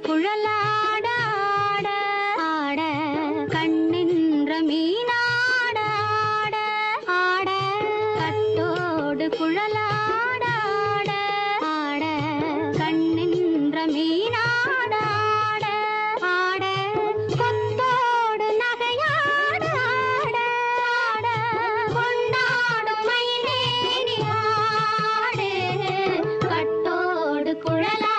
குழலாட ஆட ஆட கண்ணின்ற மீனாட ஆட ஆட கட்டோடு குழலாட ஆட ஆட கண்ணின்ற மீனாட ஆட ஆட கொத்தோடு நகையாட ஆட ஆட கொண்டாடும் மயிலேறி ஆடு கட்டோடு குழலாட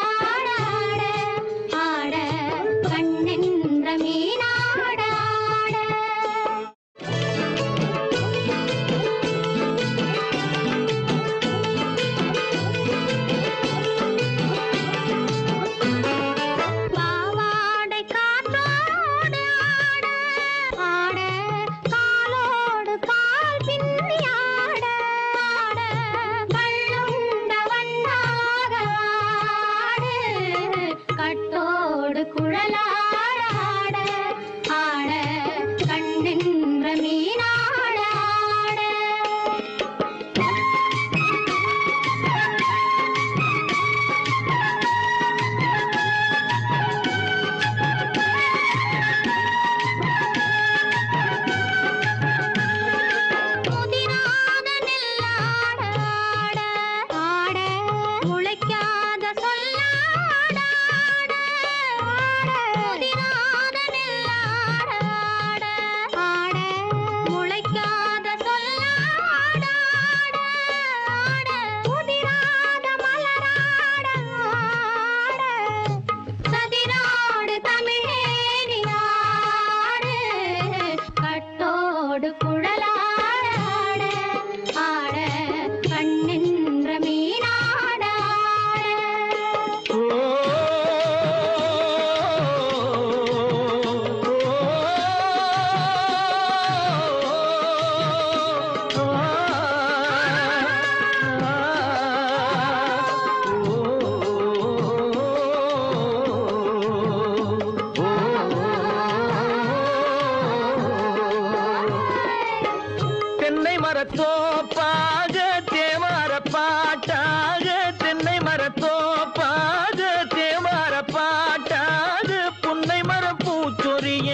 மரத்தோப்பாக தேவார பாட்டாக தென்னை மரத்தோப்பாக தேவார பாட்டாக புன்னை மரப்பூச்சொரிய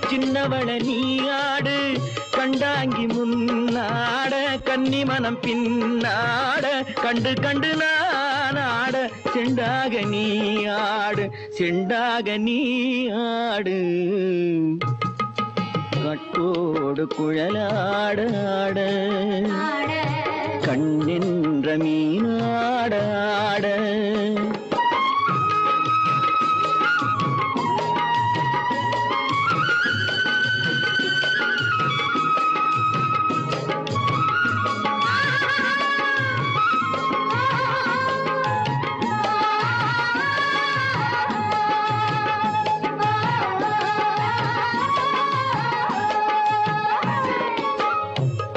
சின்னவள நீயாடு கண்டாங்கி முன்னாட கன்னி மனம் பின்னாட கண்டு கண்டு நானாட செண்டாக நீயாடு செண்டாக நீயாடு கட்டோடு குழலாட ஆட கண்ணின்ற மீனாட ஆட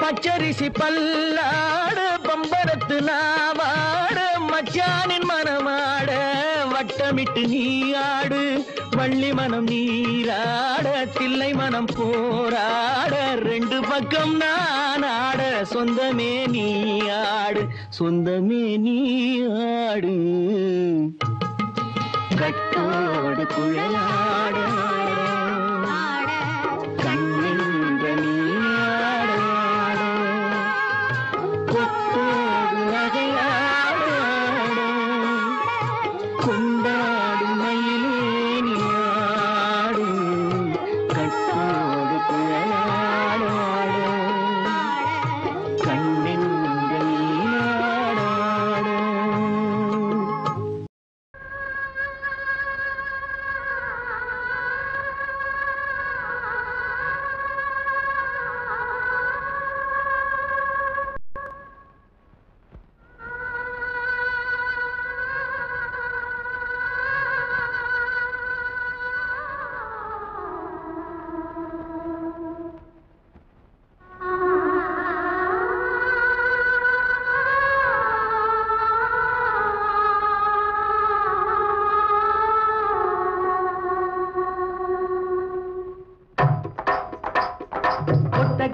பச்சரிசி பல்லாட பம்பரத்து நாவாட மச்சானின் மனமாட வட்டமிட்டு நீயாடு வள்ளி மனம் நீராட தில்லை மனம் போராட ரெண்டு பக்கம் நான் ஆட சொந்தமே நீயாடு சொந்தமே நீயாடு கட்டோடு குழலாட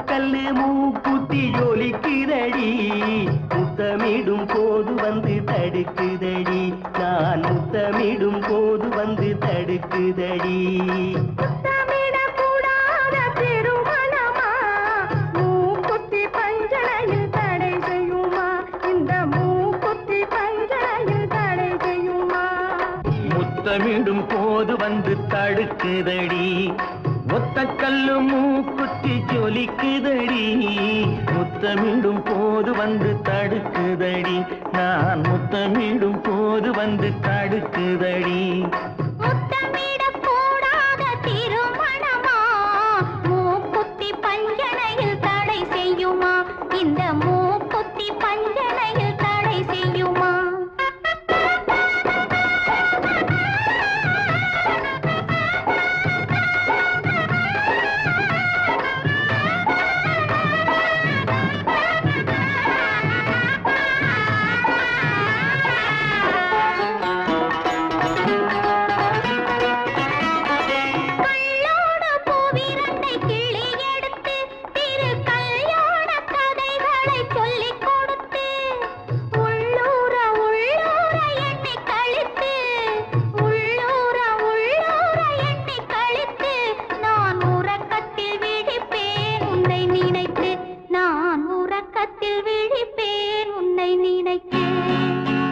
கல்லு மூக்குத்தி ஜொலிக்குதடி முத்தமிடும் போது வந்து தடுக்குதடி நான் முத்தமிடும் போது வந்து தடுக்குதடி. முத்தமிடக்கூடாத திருமணமா மூக்குத்தி பஞ்சனையில் தடை செய்யுமா? இந்த மூக்குத்தி பஞ்சனையில் தடை செய்யுமா? முத்தமிடும் போது வந்து தடுக்குதடி. ஒத்த கல்லு மூக்குத்தி ஜொலிக்குதடி. முத்தமிடும் போது வந்து தடுக்குதடி. நான் முத்தமிடும் போது வந்து தடுக்குதடி. முத்தமிடக்கூடாத திருமணமா மூக்குத்தி பஞ்சனையில் தடை செய்யுமா? இந்த மூக்குத்தி பஞ்சனையில் தடை செய்யுமா?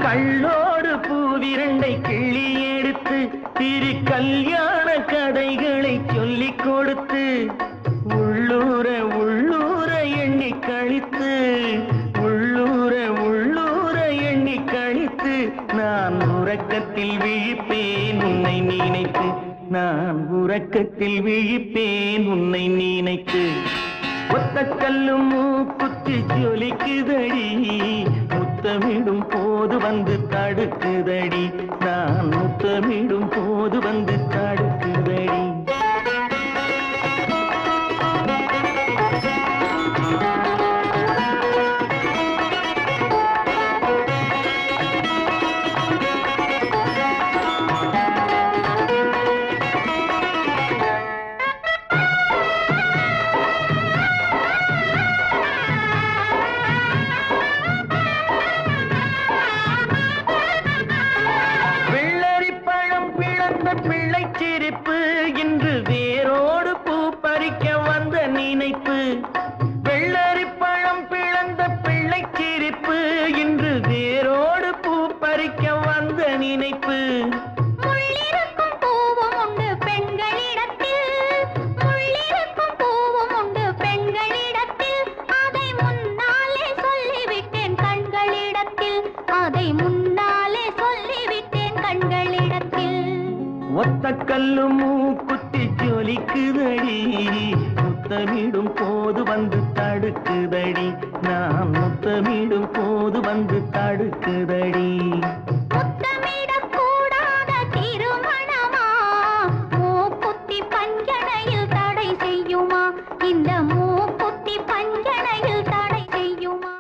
கள்ளோடு பூவிரண்டை கிள்ளி எடுத்து திரு கல்யாண கதைகளை சொல்லிக் கொடுத்து உள்ளூர உள்ளூர எண்ணி கழித்து உள்ளூர உள்ளூர எண்ணி கழித்து நான் உறக்கத்தில் விழிப்பேன் உன்னை நினைத்து. நான் உறக்கத்தில் விழிப்பேன் உன்னை நினைத்து. ஒத்த கல்லு மூக்குத்தி ஜொலிக்குதடி. முத்தமிடும் போது வந்து தடுக்குதடி. நான் முத்தமிடும் போது வந்து தடுக்குதடி. பிள்ளை சிரிப்பு இன்று வேரோடு பூ பறிக்க வந்த நினைப்பு. வெள்ளரி பழம் பிளந்த பிள்ளை சிரிப்பு இன்று வேரோடு பூ பறிக்க வந்த நினைப்பு. முள்ளிருக்கும் பூவும் உண்டு பெண்களிடத்தில், முள்ளிருக்கும் பூவும் உண்டு பெண்களிடத்தில். அதை முன்னாலே சொல்லிவிட்டேன் கண்களிடத்தில், அதை முன்னாலே சொல்லிவிட்டேன் கண்களிடத்தில். ஒத்த கல்லு மூக்குத்தி ஜொலிக்குதடி. முத்தமிடும் போது வந்து தடுக்குதடி. நான் முத்தமிடும் போது வந்து தடுக்குதடி. முத்தமிடக்கூடாத திருமணமா மூக்குத்தி பஞ்சனையில் தடை செய்யுமா? இந்த மூக்குத்தி பஞ்சனையில் தடை செய்யுமா?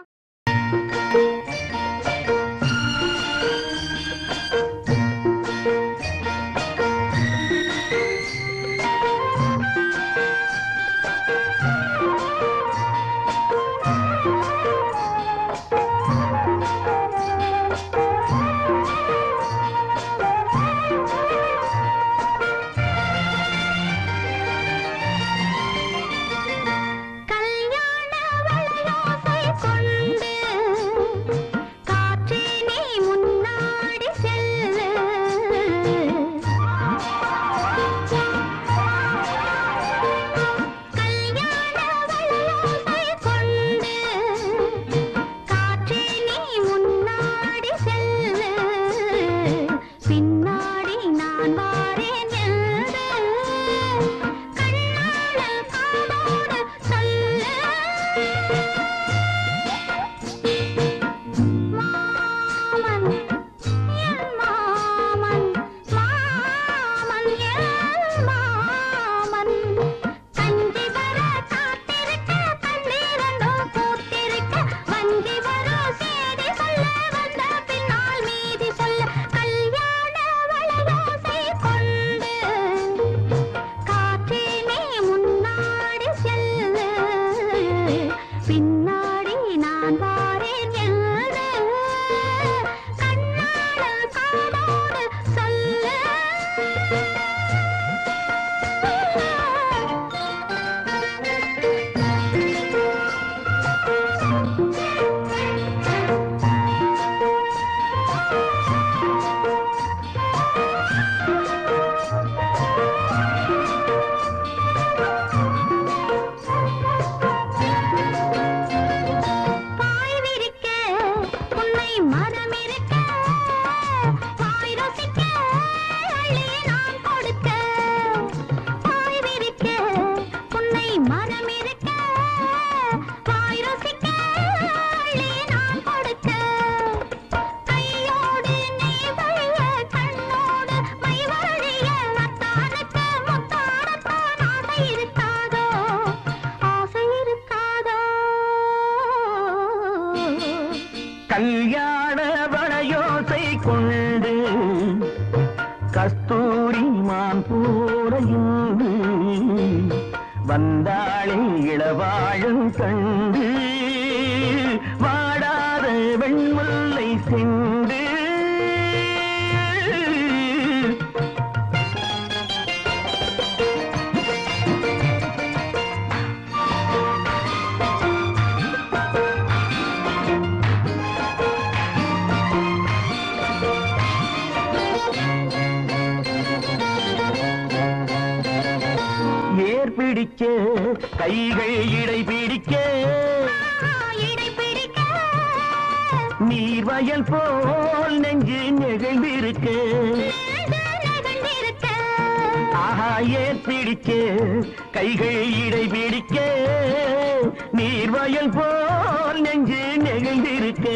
கல்யாண வளையோசை கொண்டு கஸ்தூரி மான் போரையுண்டு வந்தாளே இளவாழும் கண்டு வாடாத வெண்முல்லை சென்று பிடிக்க கைகள் இடை பிடிக்க நீர்வயல் போல் நெஞ்சு நெகிழ்ந்திருக்க ஆஹா ஏர் பிடிக்க கைகள் இடை பிடிக்க நீர்வயல் போல் நெஞ்சு நெகிழ்ந்திருக்க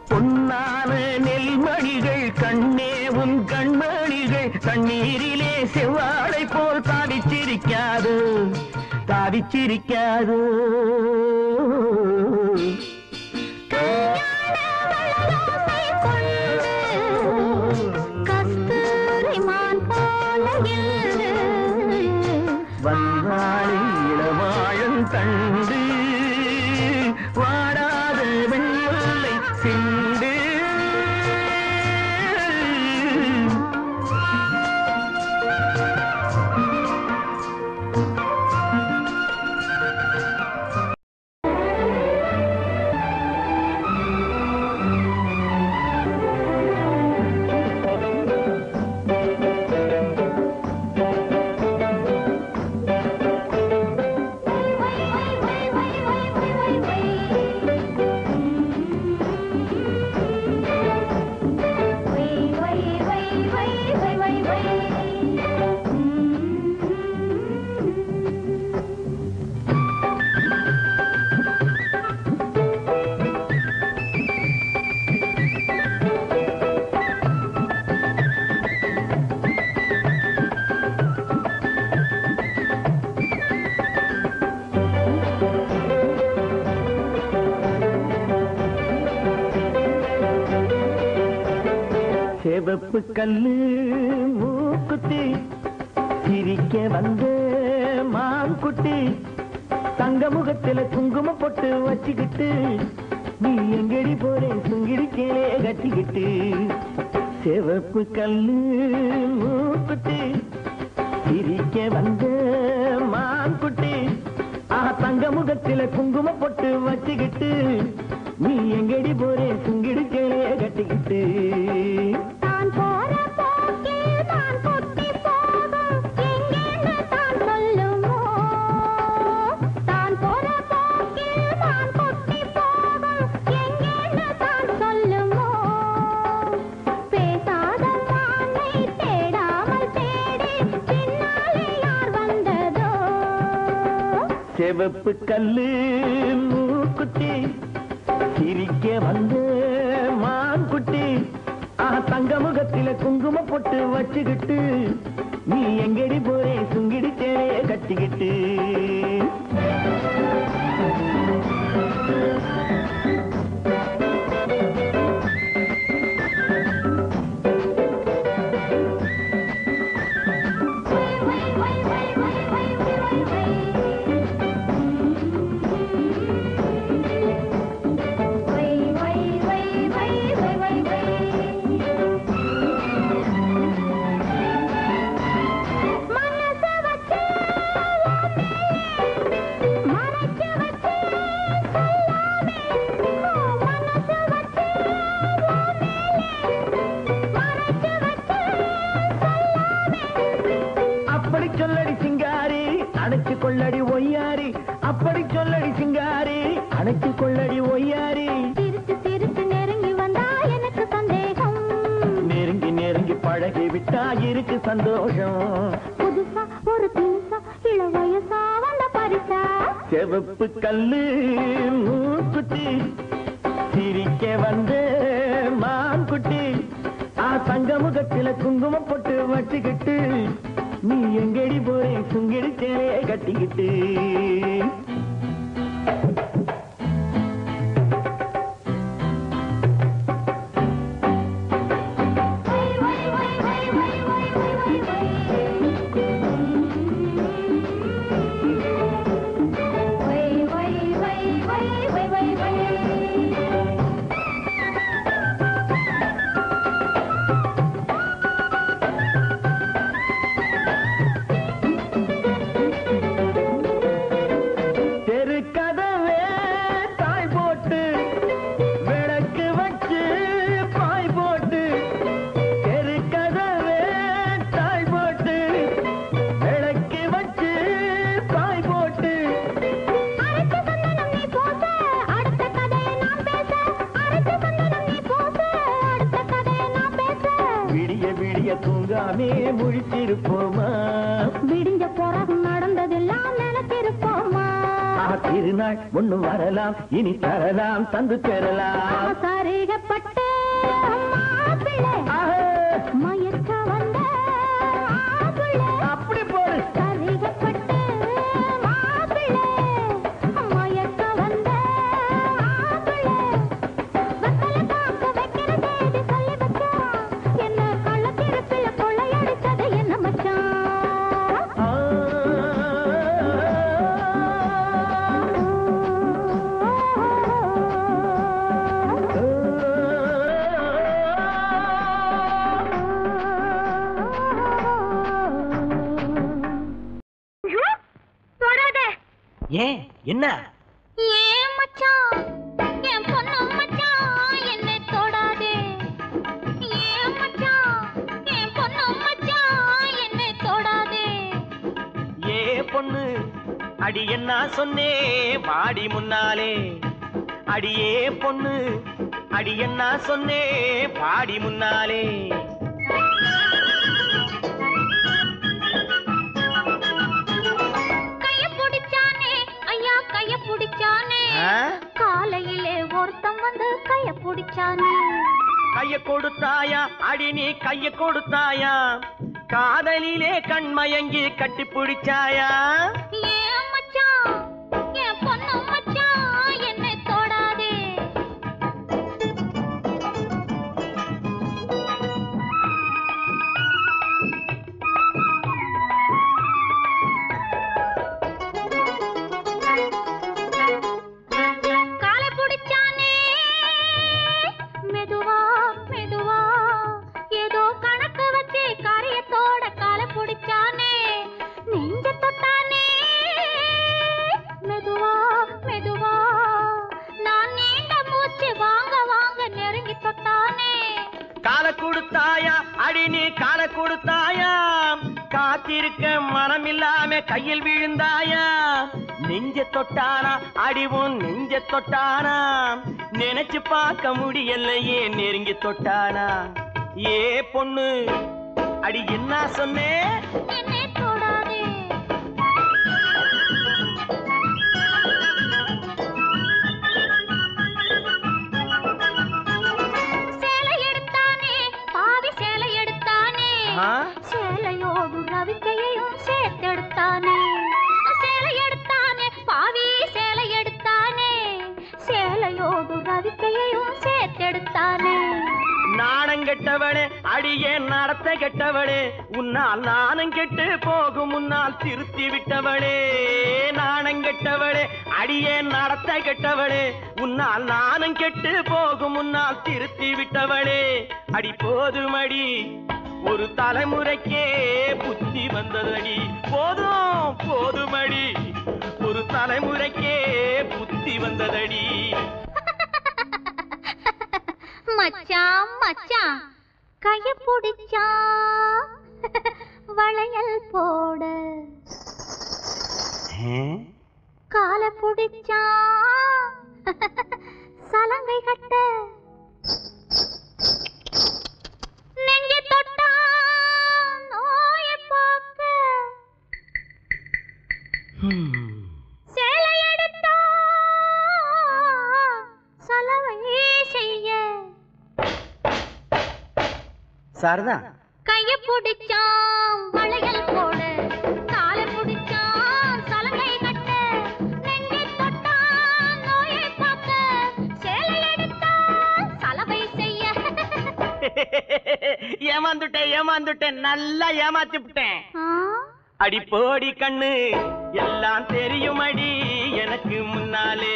பொன்னான நெல்மணிகள் கண்ணேவும் கண்மணிகள் தண்ணீரிலே செவ்வாழை போல் தாவிச்சிரிக்காது தாவிச்சிரிக்காது வந்தாளி இளவாழும் தண்டு வாடாத வெண்முல்லை சிண்டு செவப்பு கல்லு மூக்குத்தி சிரிக்க வந்த மான்குட்டி தங்க முகத்துல குங்குமம் போட்டு வச்சுக்கிட்டு நீ எங்கடி போறே சுங்கிடிக்கே கட்டிக்கிட்டு செவப்பு கல்லு மூக்குத்தி சிரிக்க வந்த மான்குட்டி தங்க முகத்துல குங்குமம் போட்டு வச்சுக்கிட்டு நீ எங்கடி போறே சுங்கிடிக்கே கட்டிக்கிட்டு தான் போற போக்கில் நான் கொட்டி போகும் எங்கேன்னு தான் சொல்லுமோ தான் போற போக்கில் நான் கொட்டி போகும் எங்கேன்னு தான் சொல்லுமோ பேசாத மானை தேடாமல் தேடி பின்னாலே யார் வந்ததோ செவப்பு கல்லு மூக்குத்தி சிரிக்க வந்து மான்குட்டி தங்க முகத்தில குங்குமம் போட்டு வச்சுக்கிட்டு நீ எங்கடி போறே சுங்கிடிச்சே கட்டிக்கிட்டு கொள்ளடி ஒய்யாரி அப்படி சொல்லடி சிங்காரி அணைச்சு கொள்ளடி ஒய்யாரி சிரித்து சிரித்து நெருங்கி வந்தா எனக்கு சந்தேகம் நெருங்கி நெருங்கி பழகி விட்டா இருக்கு சந்தோஷம் புதுசா ஒரு தினுசா இள வயசா வந்த பரிசா செவப்பு கல்லு மூக்குத்தி சிரிக்க வந்து மான்குட்டி தங்க முகத்தில குங்குமம் போட்டு வச்சுக்கிட்டு நீ எங்கடி போறே சுங்கிடிச்சே கட்டிக்கிட்டு விடிய தூங்காமே முழிச்சிருப்போமா விடிஞ்ச பிறகு நடந்ததெல்லாம் நினைச்சிருப்போமா திருநாள் ஒண்ணு வரலாம் இனி தரலாம் தந்து பெறலாம் சரிகப்பட்டு மயக்க வந்த அப்படி போடு சரிகப்பட்டு மயக்க வந்த வக்கல காக்க வைக்கிற தேடி சொல்லி வச்சான் என்ன கள்ளத்திருப்பில கொள்ளையடிச்சது என்ன மச்சான் ஏன் என்ன ஏன் மச்சான் என் பொண்ணு மச்சான் என்னை தொடாதே ஏன் மச்சான் என் பொண்ணு மச்சான் என்னை தொடாதே ஏ பொண்ணு அடி என்ன சொன்னே வாடி முன்னாலே அடியே பொண்ணு அடி என்ன சொன்னே பாடி முன்னாலே காலையிலே ஒருத்தம் வந்து கைய பிடிச்சானே கைய கொடுத்தாயா அடி நீ கைய கொடுத்தாயா காதலிலே கண்மயங்கி கட்டி பிடிச்சாயா ஏன் மச்சான் என் பொண்ணு மச்சான் என்னை தொடாதே கொடுத்தாயா காத்திருக்க மனமில்லாம கையில் விழுந்தாயா நெஞ்ச தொட்டானா அடிவும் நெஞ்ச தொட்டானா நினைச்சு பார்க்க முடியலையே நெருங்கி தொட்டானா ஏ பொண்ணு அடி என்ன சொன்னே சேலையோடு ரவிக்கையையும் சேர்த்தெடுத்தானே சேலை எடுத்தானே பாவி சேலை எடுத்தானே சேலையோடு ரவிக்கையையும் சேர்த்தெடுத்தானே நாணம் கெட்டவளே அடியே நடத்த கெட்டவளே உன்னால் நாணம் கெட்டு போகும் முன்னால் திருத்தி விட்டவளே நாணம் கெட்டவளே அடியே நடத்த கெட்டவளே உன்னால் நாணம் கெட்டு போகும் முன்னால் திருத்தி விட்டவளே அடி போதுமடி ஒரு தலைமுறைக்கே புத்தி வந்ததடி போதும் போதுமடி ஒரு தலைமுறைக்கே புத்தி வந்ததடி மச்சான் மச்சான் கைய பிடிச்சா வளையல் போட கால பிடிச்சா சலங்கை கட்ட நெஞ்சு தொட்டா நோய பார்க்க சேலை எடுத்தா சலவை செய்ய சாரதா கைய பிடிச்சான் வளையல் போட கால பிடிச்சான் சலங்கை கட்ட நெஞ்சை தொட்டான் நோயை பார்க்க சேலை எடுத்தான் சலவை செய்ய ஏமாந்துட்டேன் நல்லா ஏமாத்தி விட்டேன் அடி போடி கண்ணு எல்லாம் தெரியும் அடி எனக்கு முன்னாலே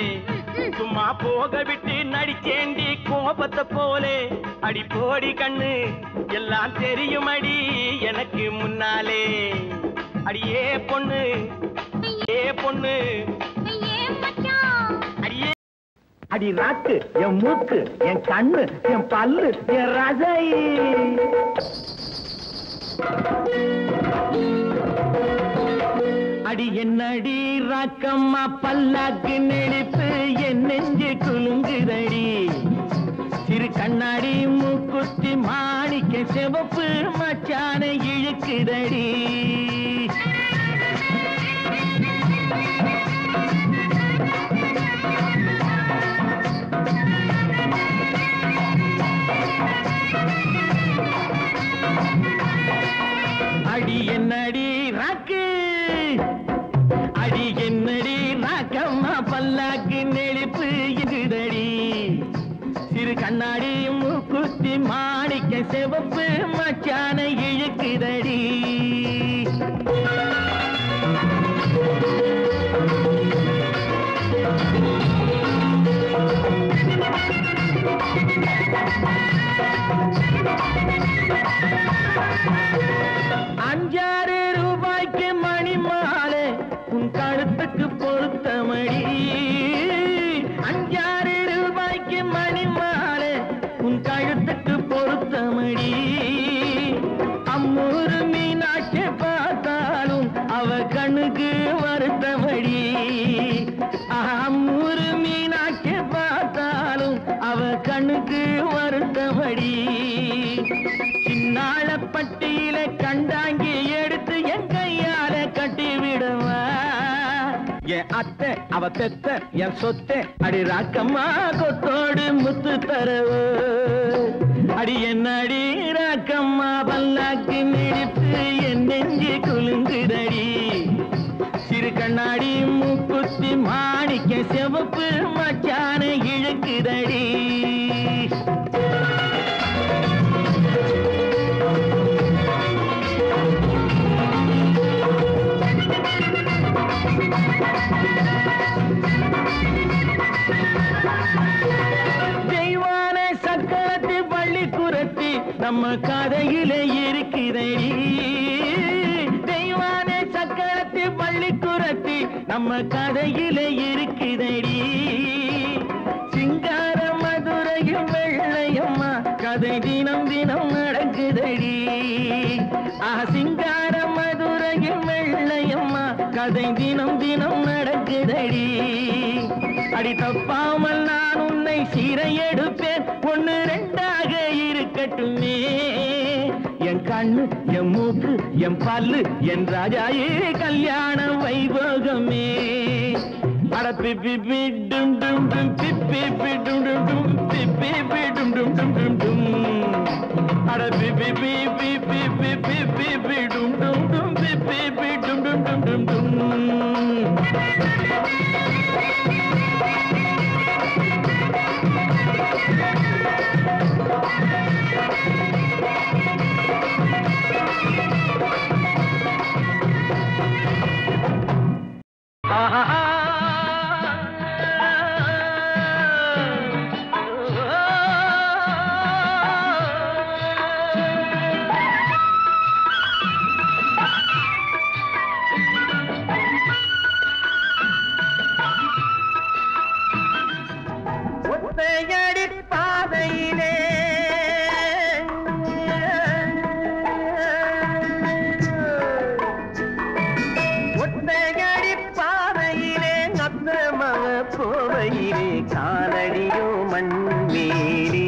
சும்மா போக விட்டு நடிச்சேண்டி கோபத்தை போலே அடி போடி கண்ணு எல்லாம் தெரியும் அடி எனக்கு முன்னாலே அடியே பொண்ணு ஏ பொண்ணு அடியே அடி ராக்கு என் மூக்கு என் கண்ணு என் பல்லு என் ரசை அடி என்னடி ராக்கம்மா பல்லாக்கு நெளிப்பு என் நெஞ்சு குலுங்குதடி சிறு கண்ணாடி மூக்குத்தி மாணிக்க சிவப்பு மச்சான இழுக்குதடி. அடி என்னடி ராக்கு, அடி என்னடி ராக்கம்மா பல்லாக்கு நெளிப்பு இருக்குதடி. சிறு கண்ணாடி மூக்குத்தி மாணிக்க சிவப்பு மச்சான இழுக்குதடி. ₹5 மணி மாலை உன் கழுத்துக்கு பொருத்தமடி. ₹5 மணி மாலை உன் கழுத்துக்கு பொருத்தமடி. அம்மூரு மீனாட்சி பார்த்தாலும் அவ கண்ணுக்கு வருத்தமடி. அம்மூரு மீனாட்சி பார்த்தாலும் அவ கண்ணுக்கு வருத்தமடி. சின்னாளப்பட்டியில கண்டாங்கி எடுத்து என் கையால கட்டி விடுவா. என் அத்தை அவ பெத்த என் சொத்தை அடி ராக்கம்மா கொத்தோடு முத்து தரவு. அடி என்னடி ராக்கம்மா பல்லாக்கு நெடிப்பு என் நெஞ்சு குலுங்குதடி. சிறு கண்ணாடி மூக்குத்தி மாணிக்க சிவப்பு மச்சான இழுக்குதடி. தெய்வான சக்கரத்து பள்ளி குரத்தி நம்ம கதையில இருக்குதடி. தெய்வான சக்கரத்து பள்ளி குரத்தி நம்ம கதையில இருக்குதடி. சிங்கார மதுரையும் வெள்ளையம்மா கதை தினம் தினம் நடக்குதடி. சிங்கார மதுரையும் வெள்ளையம்மா கதை தினம் தினம் நடக்குதடி. அடி தப்பாமல் நான் உன்னை சீரை எடுப்பேன், 1 2ஆக இருக்கட்டுமே. என் கண்ணு என் மூக்கு என் பல்லு என் ராஜாயே கல்யாண வைபோகமே. அட பிப்பி டும் டும் டும் பிப்பி டும் டும் டும் பிப்பி டும் டும் டும் டும் டும். அட பிப்பி பிப்பி பிப்பி பிப்பி டும் டும் டும் பிப்பி டும் டும் டும் டும் டும். ஒத்தையடி பாதையிலே ஒத்தையடி பாதையிலே அத்தமக போவையிலே காலடியோ மண்மேலே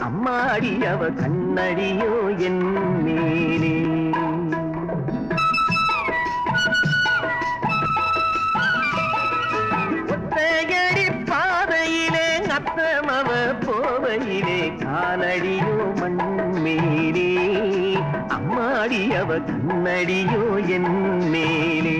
அம்மாடி அவ கண்ணடியோ என் மேலே. ஒத்தையடி பாதையிலே அத்தமவ போவையிலே காலடியோ மண்மேலே அம்மாடி அவ கண்ணடியோ என் மேலே.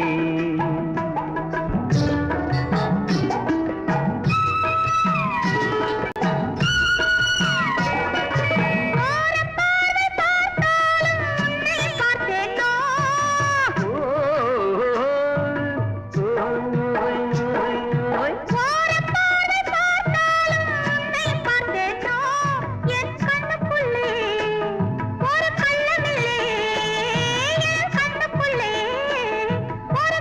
ஒரு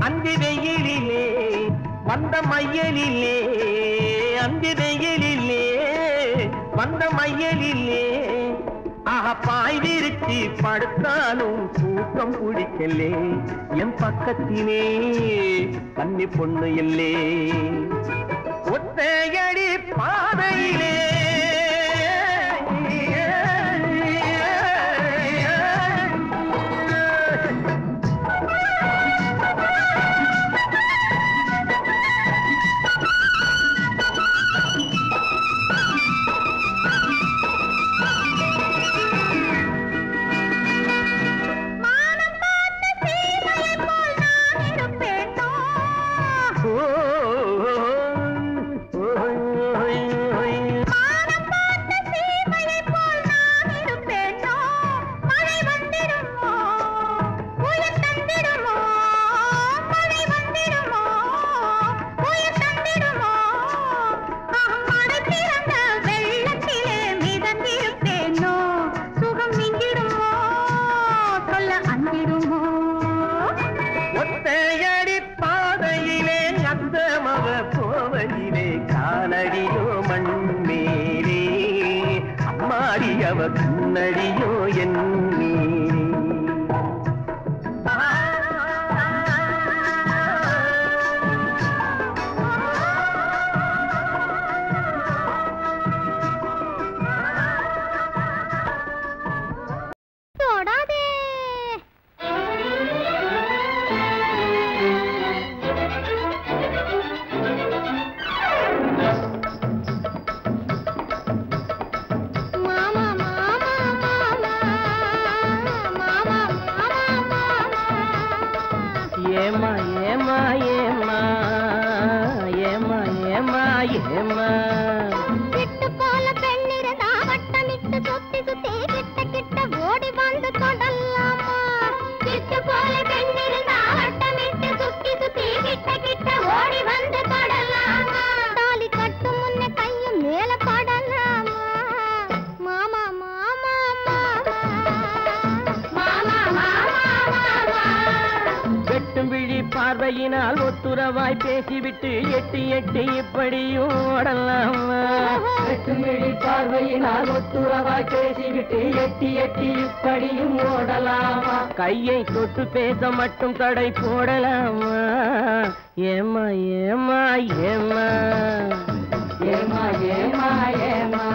அந்தி வெயிலிலே வந்த மையலிலே அந்தி வெயிலிலே வந்த மையலிலே பாய் விரிச்சி படுத்தாலும் தூக்கம் பிடிக்கலே என் பக்கத்திலே கன்னி பொண்ணு இல்லே ஒத்தையடி பாதையிலே கண்ணடியோ என் பார்வையினால் ஒத்துறவாய் பேசிவிட்டு எட்டி எட்டி இப்படியும் ஓடலாமா பார்வையினால் ஒத்துறவாய் பேசிவிட்டு எட்டி எட்டி இப்படியும் ஓடலாமா கையை தொட்டு பேச மட்டும் தடை போடலாமா ஏமா ஏமா ஏமா ஏமா ஏமா ஏமா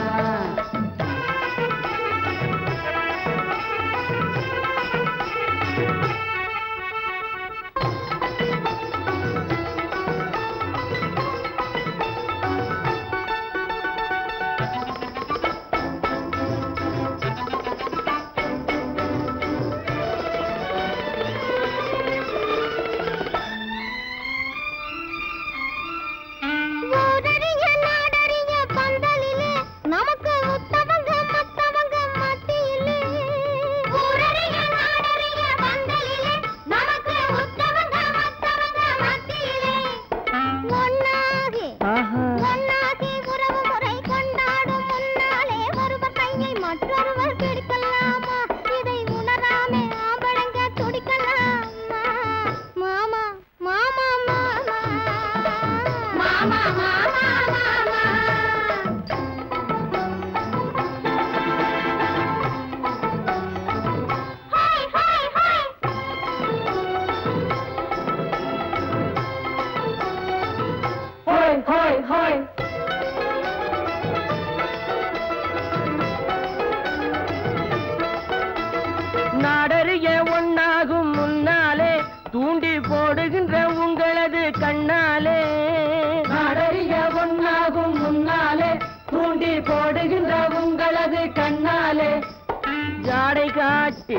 நாடறிய ஒன்னாகும் முன்னாலே தூண்டி போடுகின்ற உங்களது கண்ணாலே நாடறிய ஒன்னாகும் முன்னாலே தூண்டி போடுகின்ற உங்களது கண்ணாலே ஜாடை காட்டி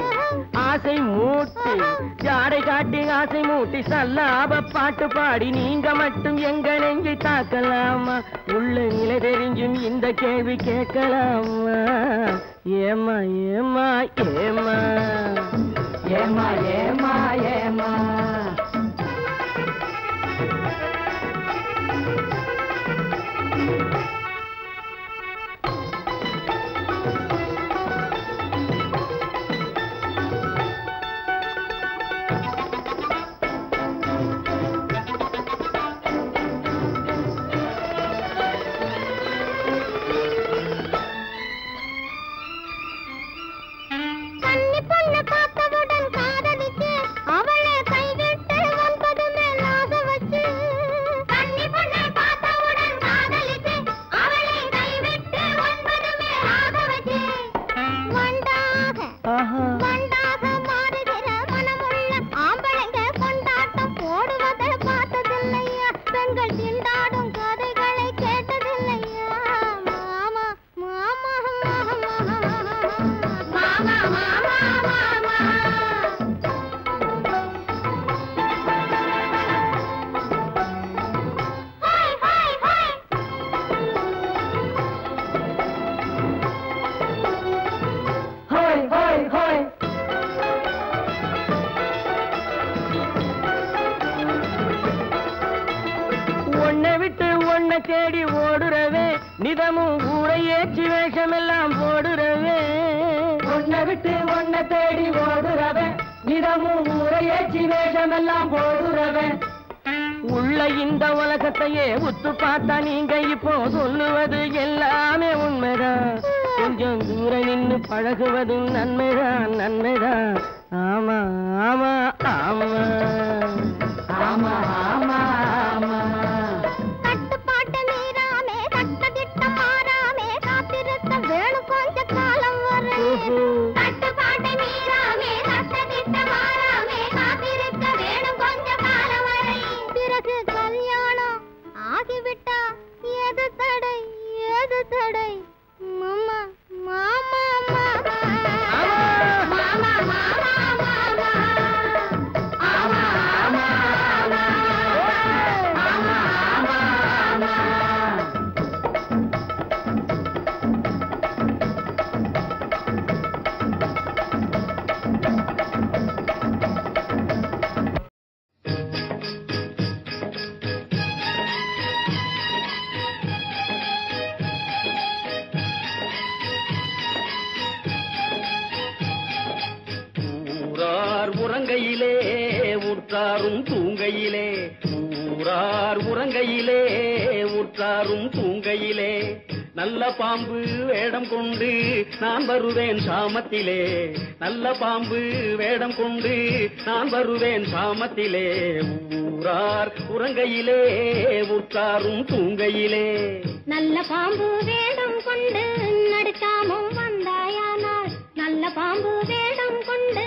ஆசை மூட்டி ஜாடை காட்டி ஆசை மூட்டி சல்லாப பாட்டு பாடி நீங்க மட்டும் எங்க நெஞ்சை தாக்கலாமா உள்ள நிலை தெரிஞ்சும் இந்த கேள்வி கேட்கலாமா ஏமா ஏமா ஏமா ஏமா ஏமா ஏமா உன்னை தேடி ஓடுறவே நிதமும் ஊரை ஏற்றி வேஷமெல்லாம் போடுறவே உன்னை விட்டு உன்னை தேடி ஓடுறவன் நிதமும் ஊரை ஏற்றி வேஷமெல்லாம் போடுறவன் உள்ள இந்த உலகத்தையே உத்து பார்த்தா நீங்க இப்போ சொல்லுவது எல்லாமே உண்மைதான் கொஞ்சம் தூரம் நின்று பழகுவது நன்மைதான் நன்மைதான் ஆமா ஆமா ஆமா ஆமா ஆமா ஆமா கட்டுப்பாட்டு மீறாமே சட்டதிட்டம் மாறாமே காத்திருக்க வேணும் கொஞ்ச காலம் வரை கட்டுப்பாட்டு மீறாமே சட்டதிட்டம் மாறாமே காத்திருக்க வேணும் கொஞ்ச காலம் வரை பிறகு கல்யாணம் ஆகிவிட்டா ஏது தடை மாமா மாமா மாமா மாமா உறங்கையிலே உற்றாரும் தூங்கையிலே ஊரார் உறங்கையிலே உற்றாரும் தூங்கையிலே நல்ல பாம்பு வேடம் கொண்டு நான் வருவேன் சாமத்திலே நல்ல பாம்பு வேடம் கொண்டு நான் வருவேன் சாமத்திலே ஊரார் உறங்கையிலே உற்றாரும் தூங்கையிலே நல்ல பாம்பு வேடம் கொண்டு நடுச்சாமும் வந்தாயானால் நல்ல பாம்பு வேடம் கொண்டு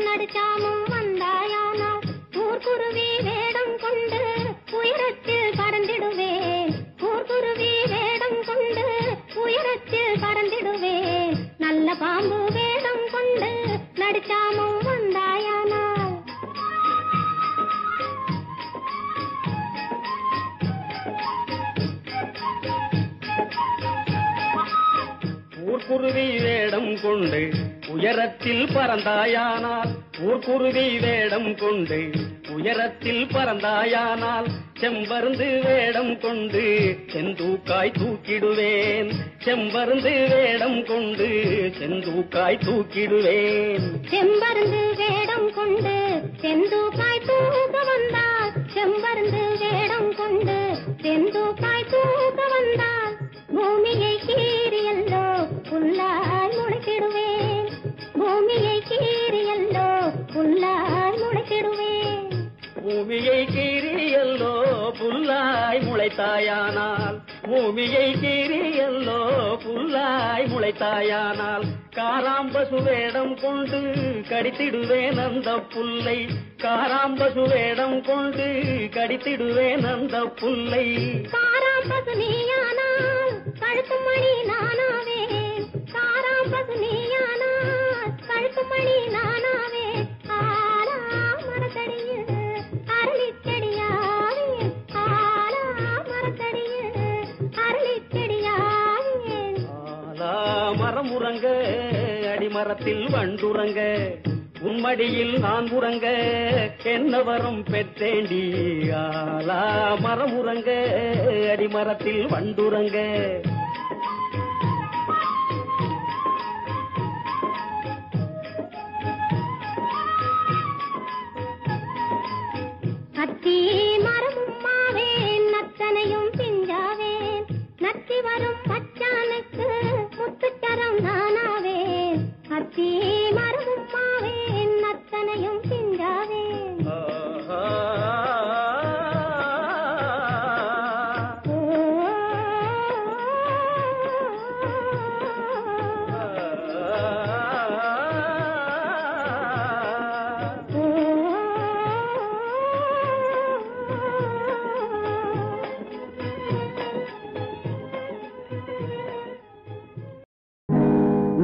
நடுச்சாமும் வந்தாயானால் ஊர்குருவி வேடம் கொண்டு உயரத்தில் பறந்திடுவேன் ஊர்குருவி வேடம் கொண்டு உயரத்தில் பறந்திடுவேன் நல்ல பாம்பு வேடம் கொண்டு நடுச்சாமும் வந்தாயானால் ஊர்குருவி வேடம் கொண்டு உயரத்தில் பறந்தாயானால் ஊர்குருவி வேடம் கொண்டு உயரத்தில் பறந்தாயானால் செம்பருந்து வேடம் கொண்டு செந்தூக்காய் தூக்கிடுவேன் செம்பருந்து வேடம் கொண்டு செந்தூக்காய் தூக்கிடுவேன் செம்பருந்து வேடம் கொண்டு செந்தூக்காய் தூக்க வந்தால் செம்பருந்து வேடம் கொண்டு செந்தூக்காய் தூக்க வந்தால் பூமியை கீறியல்லோ புல்லாய் முளைத்திடுவேன் பூமியை கீறியல்லோ புல்லாய் முளைத்திடுவேன் பூமியை கீறியல்லோ புல்லாய் முளைத்தாயானால் பூமியை கீறியல்லோ புல்லாய் முளைத்தாயானால் காராம்பசு வேடம் கொண்டு கடித்திடுவேன் அந்த புல்லை காராம்பசு வேடம் கொண்டு கடித்திடுவேன் அந்த புல்லை காராம்பசு நீயானால் கழுத்து மணி நானாவேன் காராம்பசு நீயானால் கழுத்து மணி நானாவேன் ஆலா மரத்தடியில் அரளிச்செடியாவேன் ஆலா மரத்தடியில் அரளிச்செடியாவேன் ஆலா மரம் உறங்க அடிமரத்தில் வண்டுறங்க உன்மடியில் நான் உறங்க என்ன வரம் பெற்றேண்டி ஆலா மரம் உறங்க அடிமரத்தில் வண்டுறங்க கத்தி மரமும் மாவேன் நத்தனையும் பிஞ்சாவேன் நத்தி வரும் மச்சானுக்கு முத்துச்சரம் நானாவேன் கத்தி மரமும் மாவேன் நத்தனையும் பிஞ்சாவேன்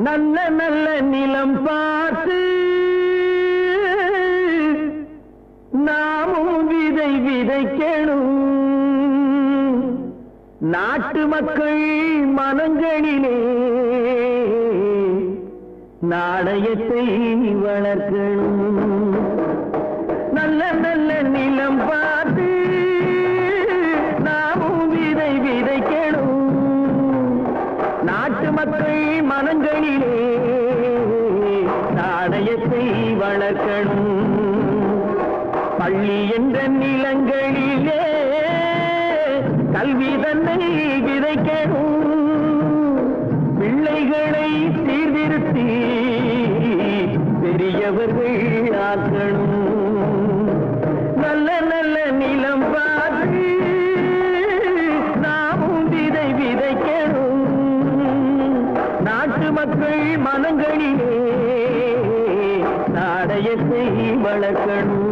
நல்ல நல்ல நிலம் பார்த்து நாமும் விதை விதைக்கணும் நாட்டு மக்கள் மனங்களிலே நாணயத்தை வளர்க்கணும் நல்ல நல்ல நிலம் பார்த்து நாமும் விதை வளர்க்கணும். பள்ளி என்ற நிலங்களிலே கல்வி தன்னை விதைக்கணும். பிள்ளைகளை சீர்திருத்தி பெரியவர்கள் ஆக்கணும். நல்ல நல்ல நிலம் பார்த்து நாமும் விதை விதைக்கணும். நாட்டு மக்கள் மனங்களிலே நாடயத்தை வளர்க்கணும்.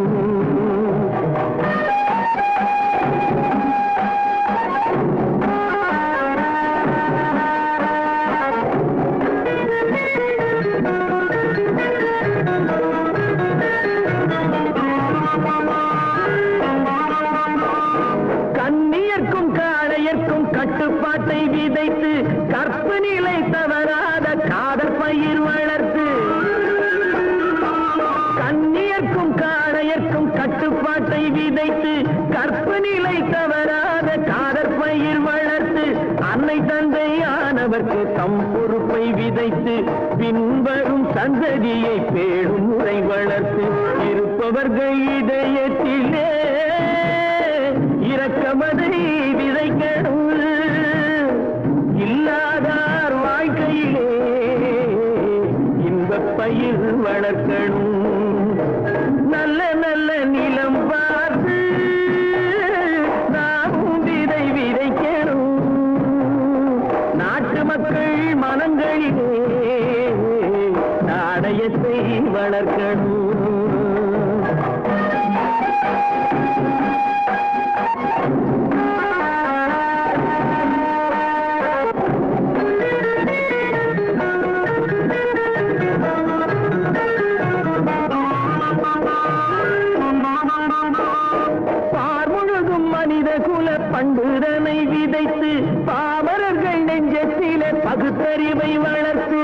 கட்டுப்பாட்டை விதைத்து கற்பு நிலை தவறாத காதல் பயிர் வளர்த்து கண்ணியர்க்கும் காளையர்க்கும் கட்டுப்பாட்டை விதைத்து கற்பு நிலை தவறாத காதல் பயிர் வளர்த்து அன்னை தந்தையானவர்க்கு தம் பொறுப்பை விதைத்து பின்வரும் சந்ததியை பேடும் முறை வளர்த்து இருப்பவர்கள் இதயத்திலே இரக்கமதை விதைக்கணும். இல்லாதார் வாழ்க்கையிலே இன்பப் பயிர் வளர்க்கணும். நல்ல நல்ல நிலம் பார்த்து நாமும் விதை விதைக்கணும். நாட்டு மக்கள் மனங்களிலே நாடயத்தை வளர்க்கணும். பண்புதனை விதைத்து பாமரர்கள் நெஞ்சத்திலே பகுத்தறிவை வளர்த்து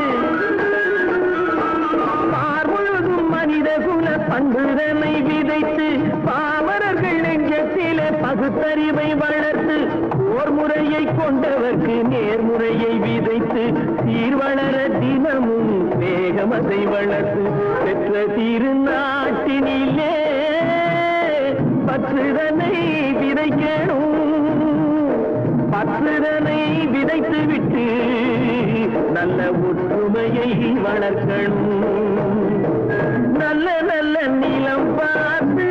பார்முழுதும் மனித குல பண்புதனை விதைத்து பாமரர்கள் நெஞ்சத்திலே பகுத்தறிவை வளர்த்து ஓர் முறையை கொண்டவர்க்கு நேர்முறையை விதைத்து சீர்வளர தினமும் வேகமதை வளர்த்து பெற்ற திருநாட்டினிலே பற்றுதனை விதைக்கணும். பற்றுதனை விதைத்து விட்டு நல்ல ஒற்றுமையை வளர்க்கணும். நல்ல நல்ல நிலம் பார்த்து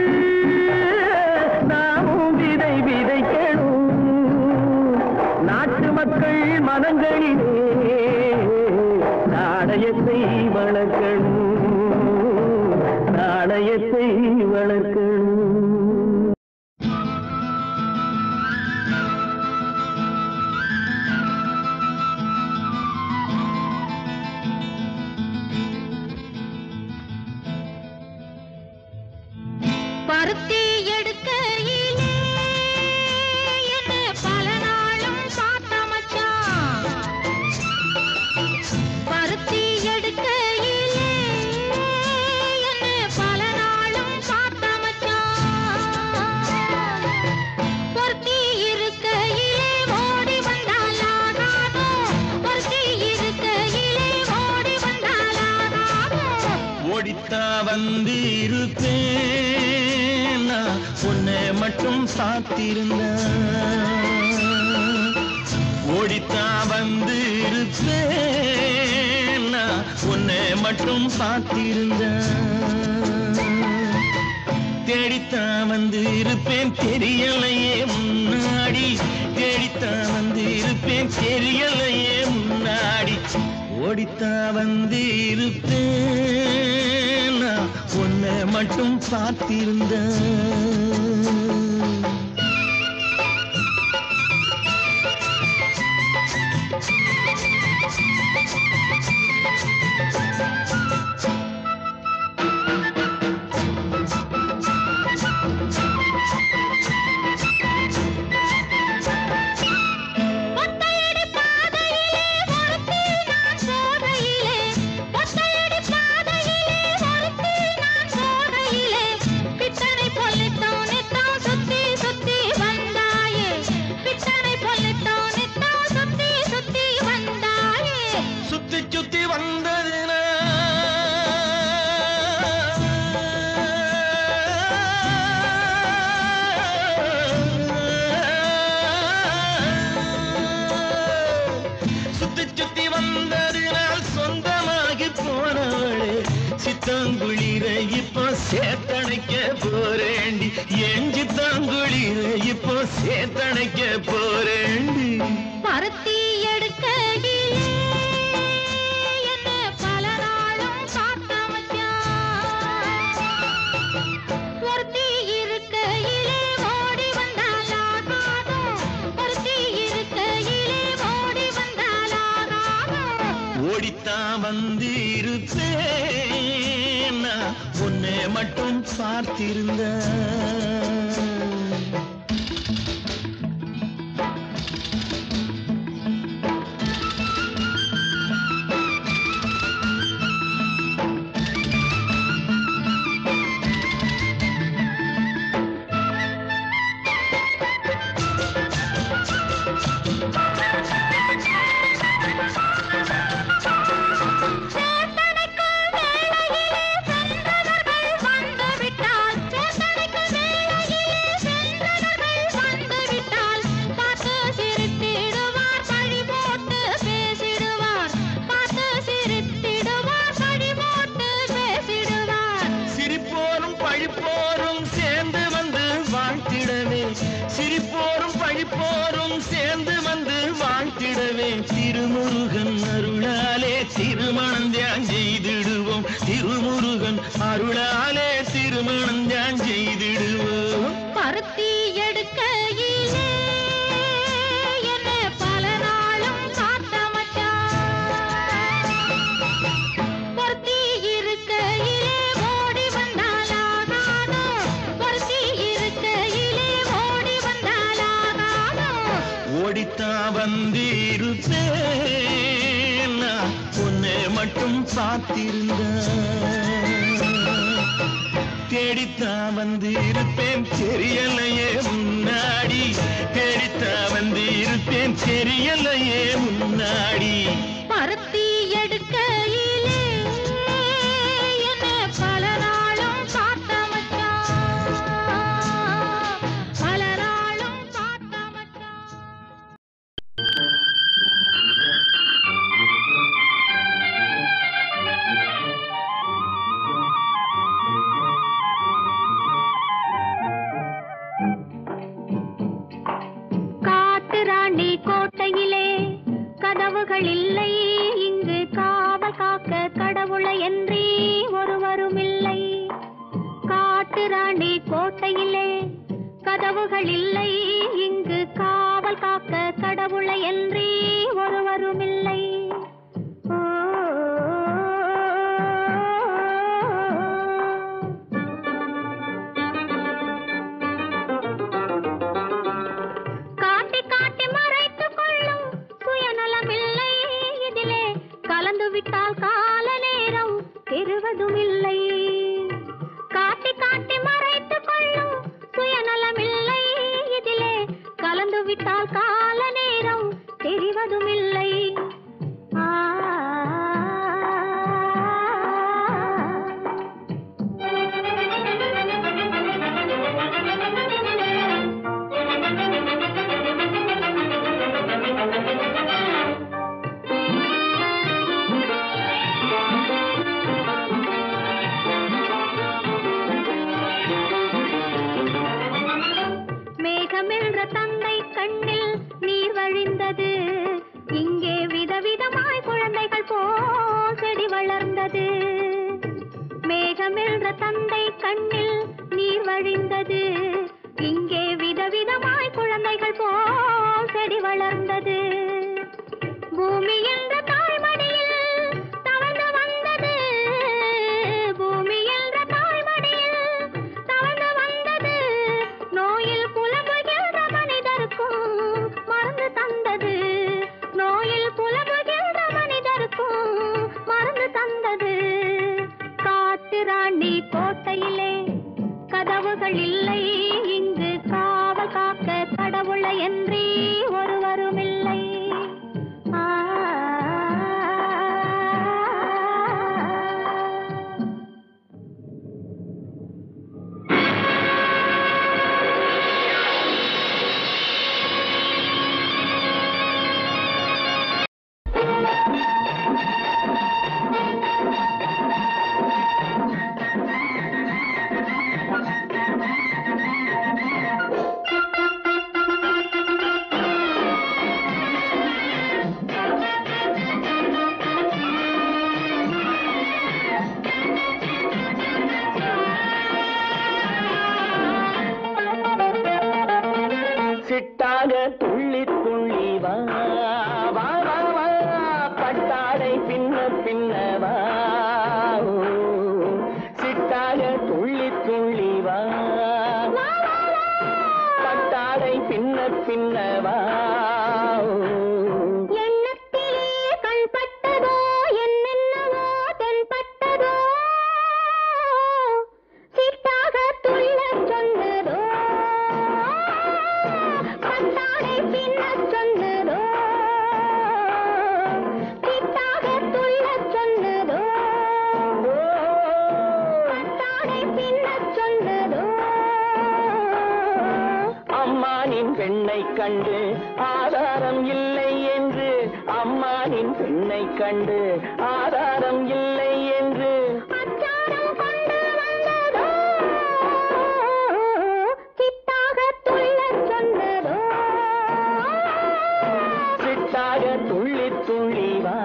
நாமும் விதை விதைக்கணும். நாட்டு மக்கள் மனங்களிலே நாடயத்தை வளர்க்கணும். நாடயத்தை வளர்க்கணும். பருத்தி எடுக்கையிலே என்ன பல நாளும் பார்த்த மச்சான். பருத்தி எடுக்கையிலே என்ன பல நாளும் பார்த்த மச்சான். பொருத்தி இருக்கையிலே ஓடி வந்தாலாகாதோ. பொருத்தி இருக்கையிலே ஓடி வந்தாலாகாதோ. ஓடித்தா வந்து இருப்பேன் உன்னை மட்டும் சாத்திருந்த. ஓடித்தா வந்து இருப்பேன் உன்னை மட்டும் சாத்திருந்த. தேடித்தா வந்து இருப்பேன் தெரியலையே முன்னாடி. தேடித்தா வந்து இருப்பேன் தெரியலையே முன்னாடி. ஓடித்தா வந்து இருப்பேன் உன்னை மட்டும் பார்த்திருந்த. பொல்லித்தோனே தான் போகையில இப்போ சேத்தணைக்க போறேண்டி. பருத்தி எடுக்கையிலே என்ன பல நாளும் காத்த மச்சான். ஒருத்தி இருக்கையிலே ஓடி வந்தாலாகாதோ, ஒருத்தி இருக்கையிலே ஓடி வந்தாலாகாதோ. ஓடித்தான் வந்து இருப்பேன் நான் உன்னை மட்டும் பார்த்திருந்த. சிரிப்போரும் பழிப்போரும் சேர்ந்து வந்து வாழ்த்திடவே திருமுருகன் அருளாலே திருமணம் தியான் செய்திடுவோம். திருமுருகன் அருளாலே திருமணம் தியான் செய்திடுவோம். பருத்தி எடுக்கையிலே என்ன பல நாளும் காத்த மச்சான். பருத்தி இருக்கையிலே ஓடி வந்தாலாகாதோ, பருத்தி இருக்கையிலே ஓடி வந்தாலாகாதோ. ஓடித்தான் வந்திருப்பேன் நான் உன்னை மட்டும் பார்த்திருந்த. தேடித்தான் வந்து இருப்பேன் தெரியலையே முன்னாடி, தேடித்தான் வந்து இருப்பேன் தெரியலையே முன்னாடி. பருத்தி எடுக்கையிலே என்ன பல நாளும் காத்த மச்சான், பல நாளும் காத்த மச்சான். காட்டுராணி கோட்டையிலே கதவுகள் இல்லை, இங்கு காவல் காக்க கடவுளையன்றி ஒருவரும் இல்லை. காட்டுராணி கோட்டையிலே கதவுகள் இல்லை, இங்கு காவல் காக்க கடவுளையன்றி ஒருவரும் இல்லை. காட்டி காட்டி மறைத்துக் கொள்ளும் சுயநலமில்லை இதிலே, கலந்து விட்டால் கால நேரம் தெரிவதும் இல்லை. காட்டி காட்டி மறைத்துக் கொள்ளும் சுயநலமில்லை இதிலே, கலந்து விட்டால் கால நேரம் தெரிவதும் இல்லை. மேகமென்ற தந்தை கண்ணில் நீர் வழிந்தது, இங்கே விதவிதமாய் குழந்தைகள் போல் செடி வளர்ந்தது. மேகமென்ற தந்தை கண்ணில் நீர் வழிந்தது, இங்கே விதவிதமாய் குழந்தைகள் போல் செடி வளர்ந்தது. பூமி என்ற தாய்மடியில் தவழ்ந்து வந்தது, பூமி என்ற தாய்மடியில் தவழ்ந்து வந்தது. நோயில் புலம்புகின்ற மனிதருக்கும் மருந்து தந்தது, நோயில் புலம்புகின்ற மனிதருக்கும் மருந்து தந்தது. காட்டுராணி கோட்டையிலே கதவுகள் இல்லை, இங்கு காவல் காக்க கடவுளையன்றி ஒருவரும் இல்லை. சிட்டாக துள்ளி துள்ளி வா வா வா வா பட்டாடை பின்ன பின்னவா சிட்டாக துள்ளி துள்ளி வா பட்டாடை பின்ன பின்னவா பெண்ணை கண்டு ஆதாரம் இல்லை என்று அம்மானின் பெண்ணை கண்டு ஆதாரம் இல்லை என்று அச்சாரம் கொண்டு வந்ததோ சிட்டாக துள்ளச் சொன்னதோ சிட்டாக துள்ளி துள்ளி வா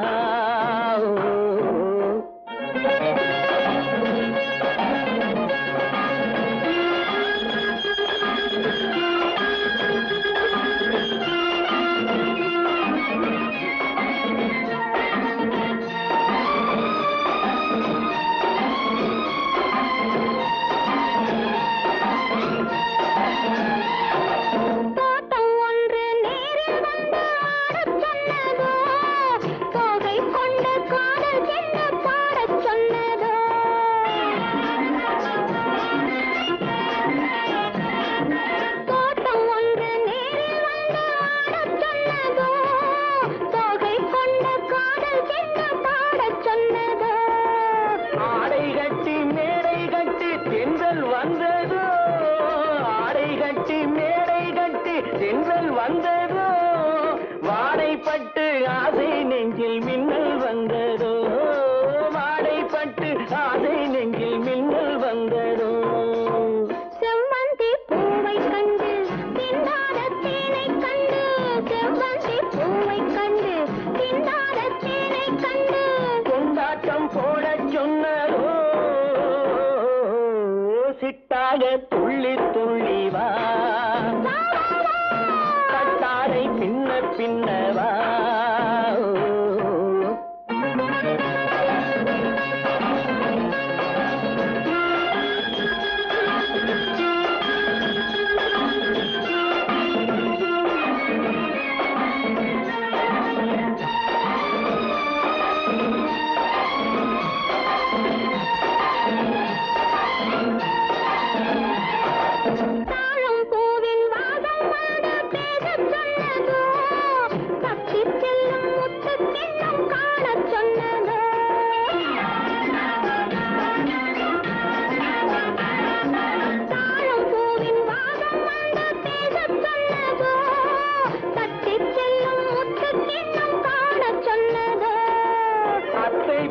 வந்ததோ வாடைப்பட்டு ஆசை நெஞ்சில் மின்னல் வந்ததோ வாடைப்பட்டு ஆசை நெஞ்சில் மின்னல் வந்ததோ செவ்வந்தி பூவை கண்டு திண்டாத தேனை கண்டு செவ்வந்தி பூவை கண்டு திண்டாத தேனை கண்டு கொண்டாட்டம் போடச் சொன்னதோ சிட்டாக துள்ளி துள்ளி வா பட்டாடை பின்ன பின்னவா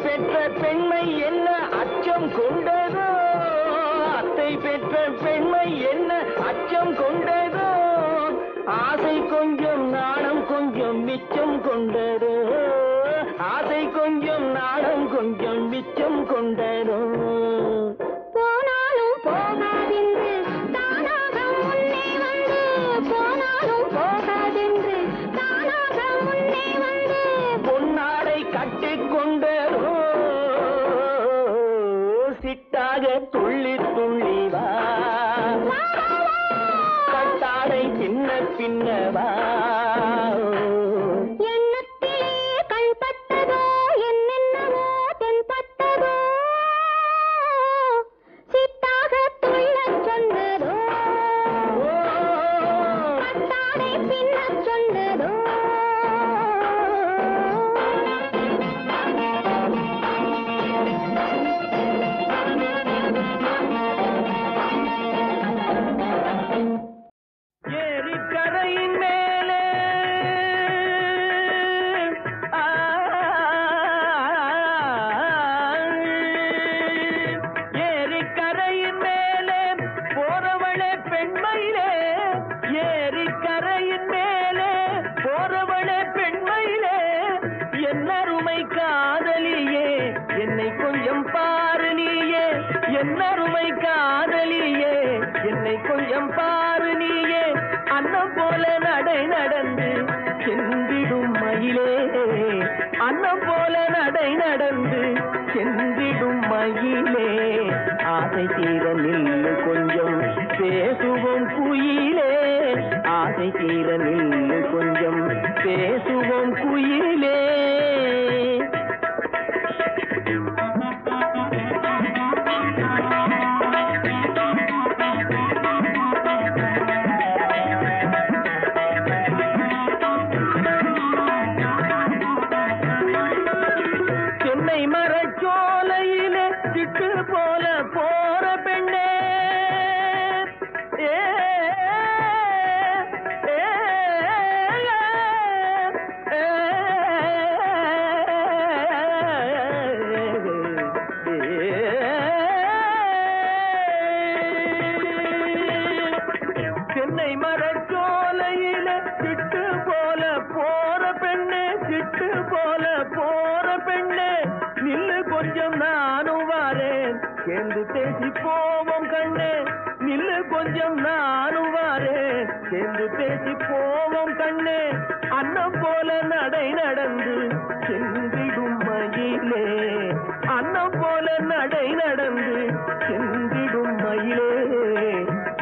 பெற்ற பெண்மை என்ன அச்சம் கொண்டதோ அத்தை பெற்ற பெண்மை என்ன அச்சம் கொண்டதோ ஆசை கொஞ்சம் நாணம் கொஞ்சம் மிச்சம் கொண்டதோ ஆசை கொஞ்சம் நாணம் கொஞ்சம் மிச்சம் கொண்டதோ போனாலும் போகாதென்று தானாக முன்னே வந்து போனாலும் போகாதென்று தானாக முன்னே வந்து பொன்னாடை கட்டிக்கொண்டதோ சிட்டாக துள்ளி துள்ளி வா கட்டாடை பின்ன பின்னவா எண்ணத்திலே கண்பட்டதோ என்னென்னவோ தென்பட்டதோ சிட்டாக துள்ளச் சொன்னதோ கட்டாடை பின்னச் சொன்னதோ ஏரிக்கரையின் மேலே சென்றிடும் மயிலே ஆசை தீர நில்லு கொஞ்சம் பேசுவோம் குயிலே ஆசை தீர நில்லு கொஞ்சம் பேசுவோம் குயிலே தென்னை மரச்சோலையிலே சிட்டு போல போற பெண்ணே தென்னை மரச்சோலையிலே சிட்டு போல போற பெண்ணே சிட்டு போல போற பெண்ணே நில்லு கொஞ்சம் நானும் வாரேன் சேர்ந்து பேசி போவோம் கண்ணே நில்லு கொஞ்சம் நானும் வாரேன் சேர்ந்து பேசி போவோம் கண்ணே அன்னம் போல நடை நடந்து சென்றிடும் மயிலே அன்னம் போல நடை நடந்து சென்றிடும் மயிலே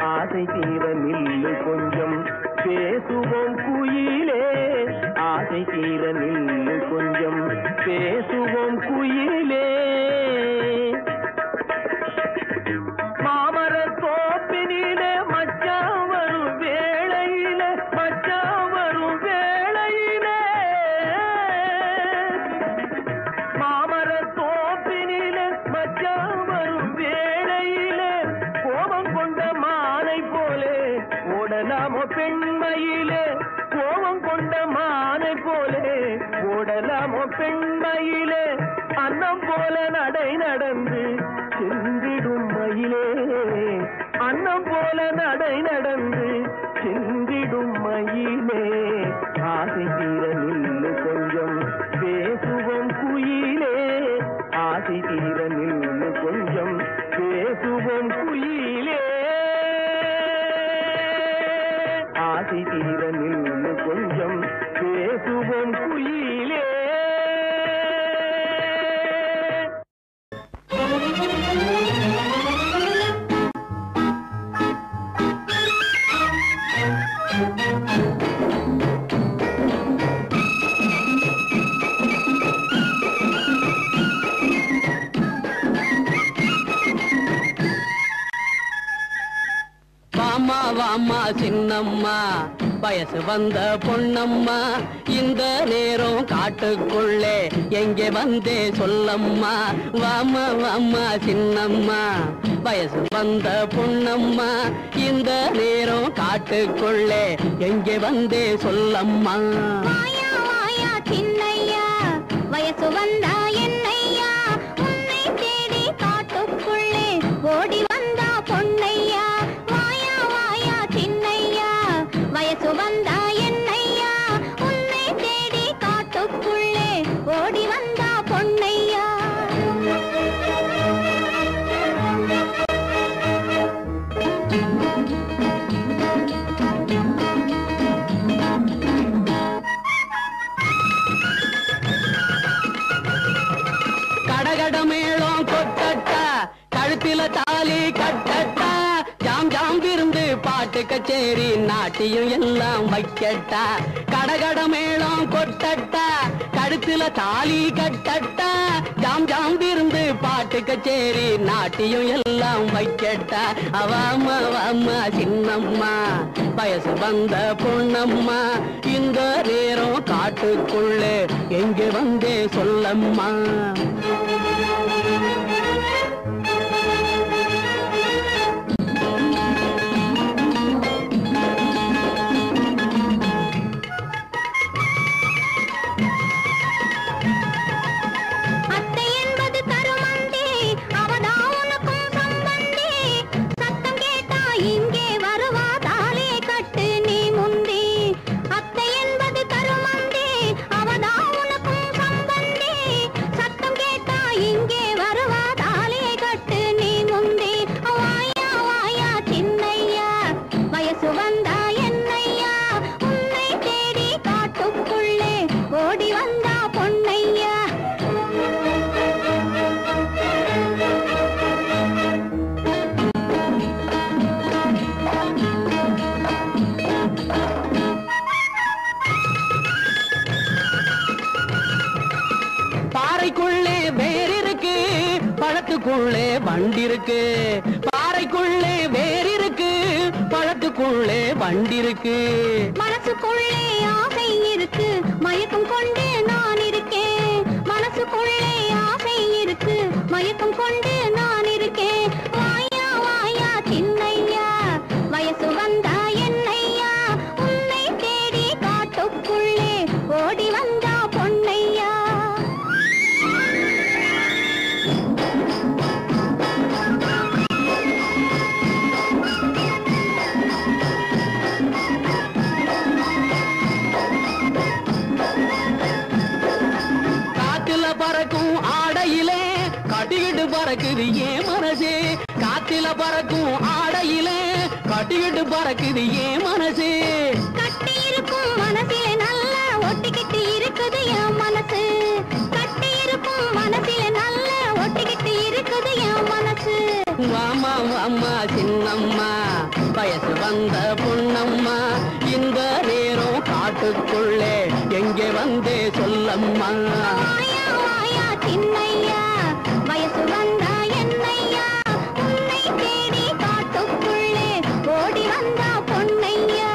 ஆசை தீர நில்லு கொஞ்சம் பேசுவோம் குயிலே ஆசை தீர நில்லு கொஞ்சம் பேசுவோம் குயிலே மாமர தோப்பினிலே மச்சான் வரும் வேளையிலே மச்சான் வரும் வேளையிலே மாமர தோப்பினிலே மச்சான் வரும் வேளையிலே கோபம் கொண்ட மானை போலே ஓடலாமோ பெண்மையிலே கோபம் கொண்ட மானை போலே ஓடலாமோ பெண்மையிலே அன்னம் போல நடை நடந்து சென்றிடும் மயிலே அன்னம் போல நடை நடந்து சென்றிடும் மயிலே ஆசை தீர நில்லு கொஞ்சம் பேசுவோம் குயிலே ஆசை தீர நில்லு கொஞ்சம் பேசுவோம் குயிலே ஆசை தீர நில்லு கொஞ்சம் பேசுவோம் குயிலே வாமா வாமா சின்னம்மா வயசு வந்த பொன்னம்மா இந்த நேரம் காட்டுக்குள்ளே எங்கே வந்தே சொல்லம்மா வாமா வாமா சின்னம்மா வயசு வந்த பொன்னம்மா இந்த நேரம் காட்டுக்குள்ளே எங்கே வந்தே சொல்லம்மா வாயா வாயா சின்னையா வயசு வந்தா என்னையா உன்னை தேடி காட்டுக்குள்ளே ஓடி வந்தா பொன்னையா வாயா வாயா சின்னையா வயசு வந்தா என்னையா உன்னை தேடி காட்டுக்குள்ளே ஓடி வந்தா பொன்னையா கடகடமேளம் கொட்டட்டா கழுத்தில தாலி கட்டட்டா ஜாம் ஜாம் விருந்து பாட்டு கச்சேரி நாட்டியம் எல்லாம் வைக்கட்டா கடகடமேளம் கொட்டட்டா கழுத்தில தாலி கட்டட்டா ஜாம் ஜாம் விருந்து பாட்டு கச்சேரி நாட்டியம் எல்லாம் வைக்கட்டா அவாமா வாமா சின்னம்மா வயசு வந்த பொன்னம்மா இந்த நேரம் காட்டுக்குள்ளே எங்கே வந்தே சொல்லம்மா இங்கே இருக்கு, பாறைக்குள்ளே வேர் இருக்கு, பழத்துக்குள்ளே வண்டி இருக்கு. மனசுக்குள்ளே ஆசை இருக்கு, மயக்கம் கொண்டு நான் இருக்கேன். மனசுக்குள்ளே ஆசை இருக்கு, மயக்கம் கொண்டு நான் இருக்கேன். வாயா வாயா சின்னையா, வயசு வந்தா என்னையா, உன்னை தேடி காட்டுக்குள்ளே ஓடி வந்தா பொன்னையா. பறக்கும் ஆடையிலே கட்டிக்கிட்டு பறக்குது ஏன் மனசே, காத்தில பறக்கும் ஆடையிலே கட்டிக்கிட்டு பறக்குது ஏன் மனசே. கட்டி இருக்கும் மனசிலே நல்லா ஒட்டிக்கிட்டு இருக்குது என் மனசு, கட்டி இருக்கும் மனசிலே நல்லா ஒட்டிக்கிட்டு இருக்குது என் மனசு. வாமா வாமா சின்னம்மா, வயசு வந்த பொன்னம்மா, இந்த நேரம் காட்டுக்குள்ளே எங்கே வந்தே சொல்லம்மா. வாயா வாயா சின்னையா, வயசு வந்தா என்னையா, உன்னை தேடி காட்டுக்குள்ளே ஓடி வந்தா பொன்னையா.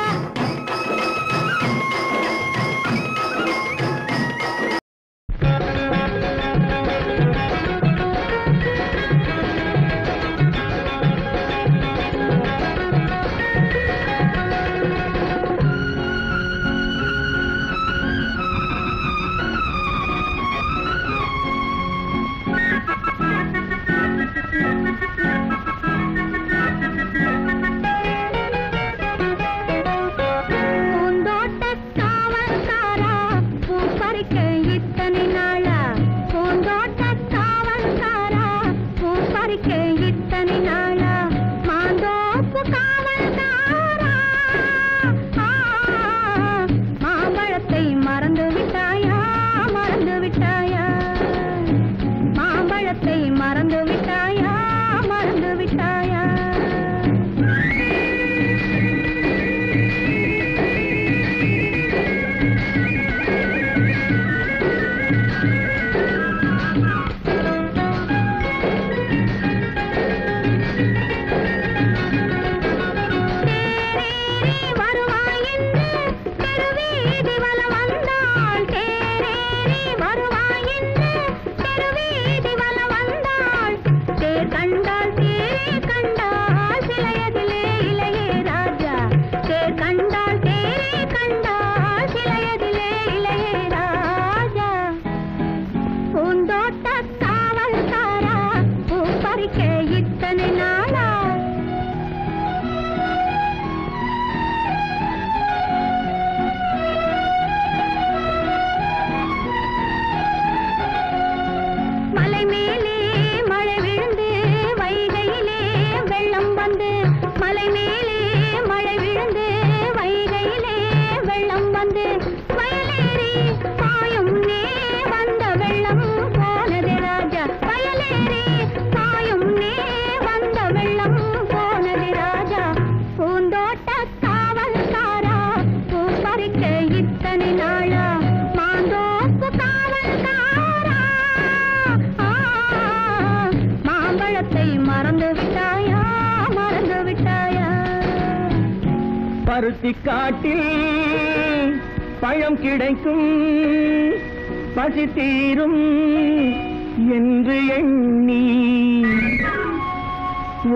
பருத்தி காட்டில் பழம் கிடைக்கும், பசி தீரும் என்று எண்ணி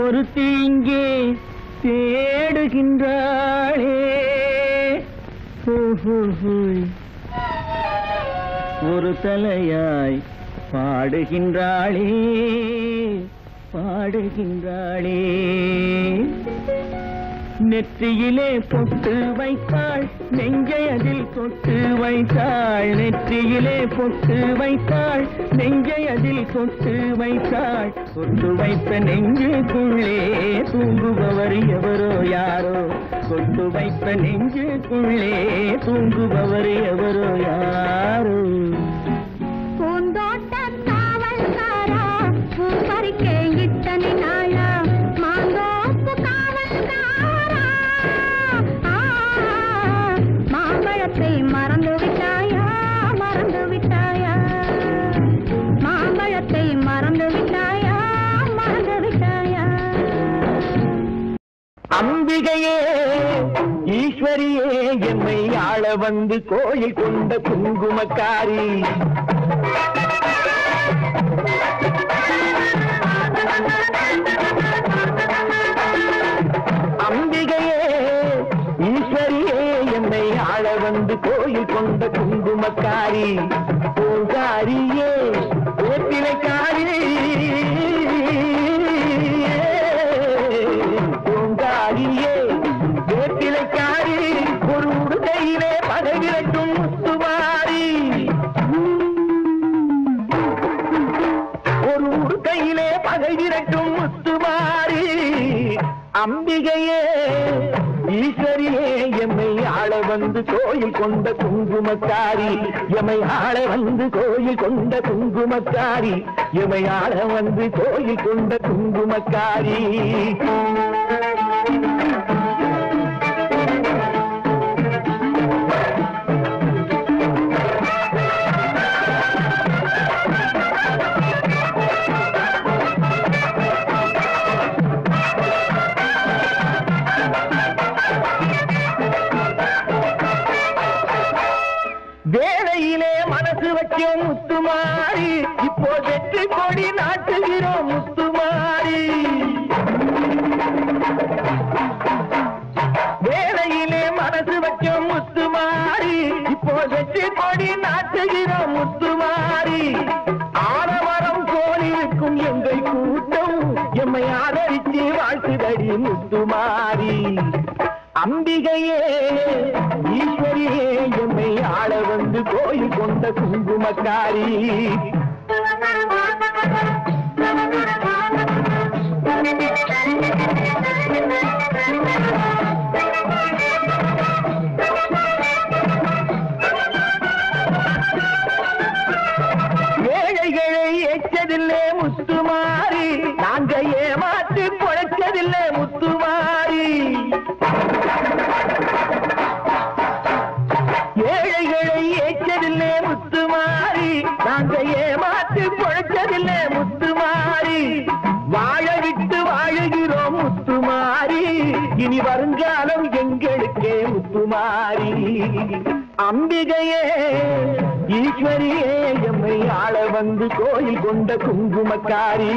ஒரு தீங்கே தேடுகின்றாளே. ஒரு தலையாய் பாடுகின்றாளே, பாடுகின்றாளே. நெற்றியிலே பொட்டு வைத்தாள், நெஞ்சை அதில் தொட்டு வைத்தாள். நெற்றியிலே பொட்டு வைத்தாள், நெஞ்சை அதில் தொட்டு வைத்தாள். தொட்டு வைத்த நெஞ்சுக்குள்ளே தூங்குபவர் எவரோ யாரோ, தொட்டு வைத்த நெஞ்சுக்குள்ளே தூங்குபவர் எவரோ யாரோ. பூந்தோட்ட காவல்காரா, பூ பறிக்க இத்தனை நாளா, மாந்தோப்பு காவல்காரா, மாம்பழத்தை மறந்து விட்டாயா, மறந்து விட்டாயா, மாம்பழத்தை மறந்து விட்டாயா, மறந்து விட்டாயா. ஈஸ்வரியே என்னை ஆள வந்து கோயில் கொண்ட குங்குமக்காரி அம்பிகையே ஈஸ்வரியே என்னை ஆள வந்து கோயில் கொண்ட குங்குமக்காரி பூங்காரியே வேப்பிலைக்காரி பூங்காரியே வேப்பிலைக்காரி ஒரு உடுகையிலே பதவிரட்டும் முத்துமாரி ஒரு உடுகையிலே பதவிரட்டும் முத்துமாரி அம்பிகையே ஈஸ்வரியே எம்மை ஆள வந்து கோயில் கொண்ட குங்குமக்காரி எம்மை ஆள வந்து கோயில் கொண்ட குங்குமக்காரி எம்மை ஆள வந்து கோயில் கொண்ட குங்குமக்காரி வேலையிலே மனசு வைக்கும் முத்துமாரி இப்போ வெற்றி கொடி நாட்டுகிறோம் முத்துமாரி வேலையிலே மனசு வைக்கும் முத்துமாரி இப்போ வெற்றி கொடி நாட்டுகிறோம் முத்துமாரி ஆரவரம் கோலிருக்கும் எங்கள் கூட்டம் எம்மை ஆதரித்து வாழ்த்துதடி முத்துமாரி அம்பிகையே ஈஸ்வரியே எம்மை ஆள வந்து கோயில் கொண்ட குங்குமக்காரி ஏழைகளை ஏற்றதில்லை முத்துமாரி நாங்க ஏமாற்றி பொழைச்சதில்லை முத்துமாரி ஏழைகளை ஏற்றதில்லை முத்துமாரி நாங்க ஏமாற்றி பொழைச்சதில்லை முத்துமாரி வாழ விட்டு வாழுகிறோம் முத்துமாரி இனி வருங்காலம் எங்களுக்கே முத்துமாரி அம்பிகையே ஈஸ்வரியே எம்மை ஆள வந்து கோயில் கொண்ட குங்குமக்காரி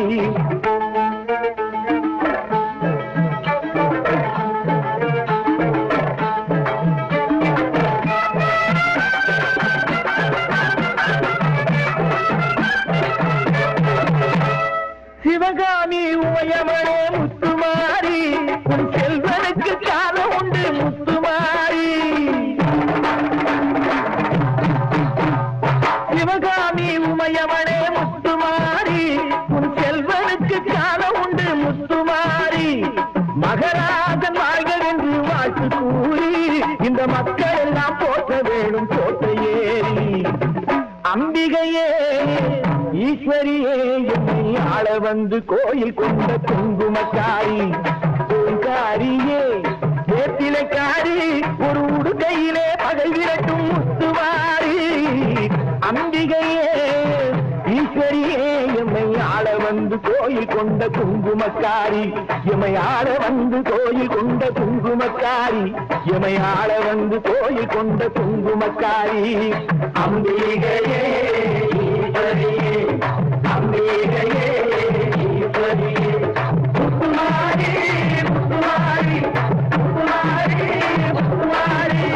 சிவகாமி உமையமனே முத்துமாரி உன் செல்வனுக்கு காலம் உண்டு முத்துமாரி சிவகாமி உமையமனே முத்துமாரி உன் செல்வனுக்கு காலம் உண்டு முத்துமாரி மகராஜன் வாழ்க என்று வாழ்த்து கூறி இந்த மக்கள் எல்லாம் போற்ற வேணும் கோட்டை ஏறி அம்பிகையே ஈஸ்வரியே என்னை ஆள வந்து கோயில் கொண்ட குங்குமக்காரி பூங்காரியே வேப்பிலைக்காரி ஒரு உடுகையிலே பகை விரட்டும் முத்துமாரி அம்பிகையே ஈஸ்வரியே எம்மை ஆள வந்து கோயில் கொண்ட குங்குமக்காரி எம்மை ஆள வந்து கோயில் கொண்ட குங்குமக்காரி எம்மை ஆள வந்து கோயில் கொண்ட குங்குமக்காரி அம்பிகையே ஈஸ்வரியே அம்பிகையே ஈஸ்வரியே முத்துமாரி முத்துமாரி முத்துமாரி முத்துமாரி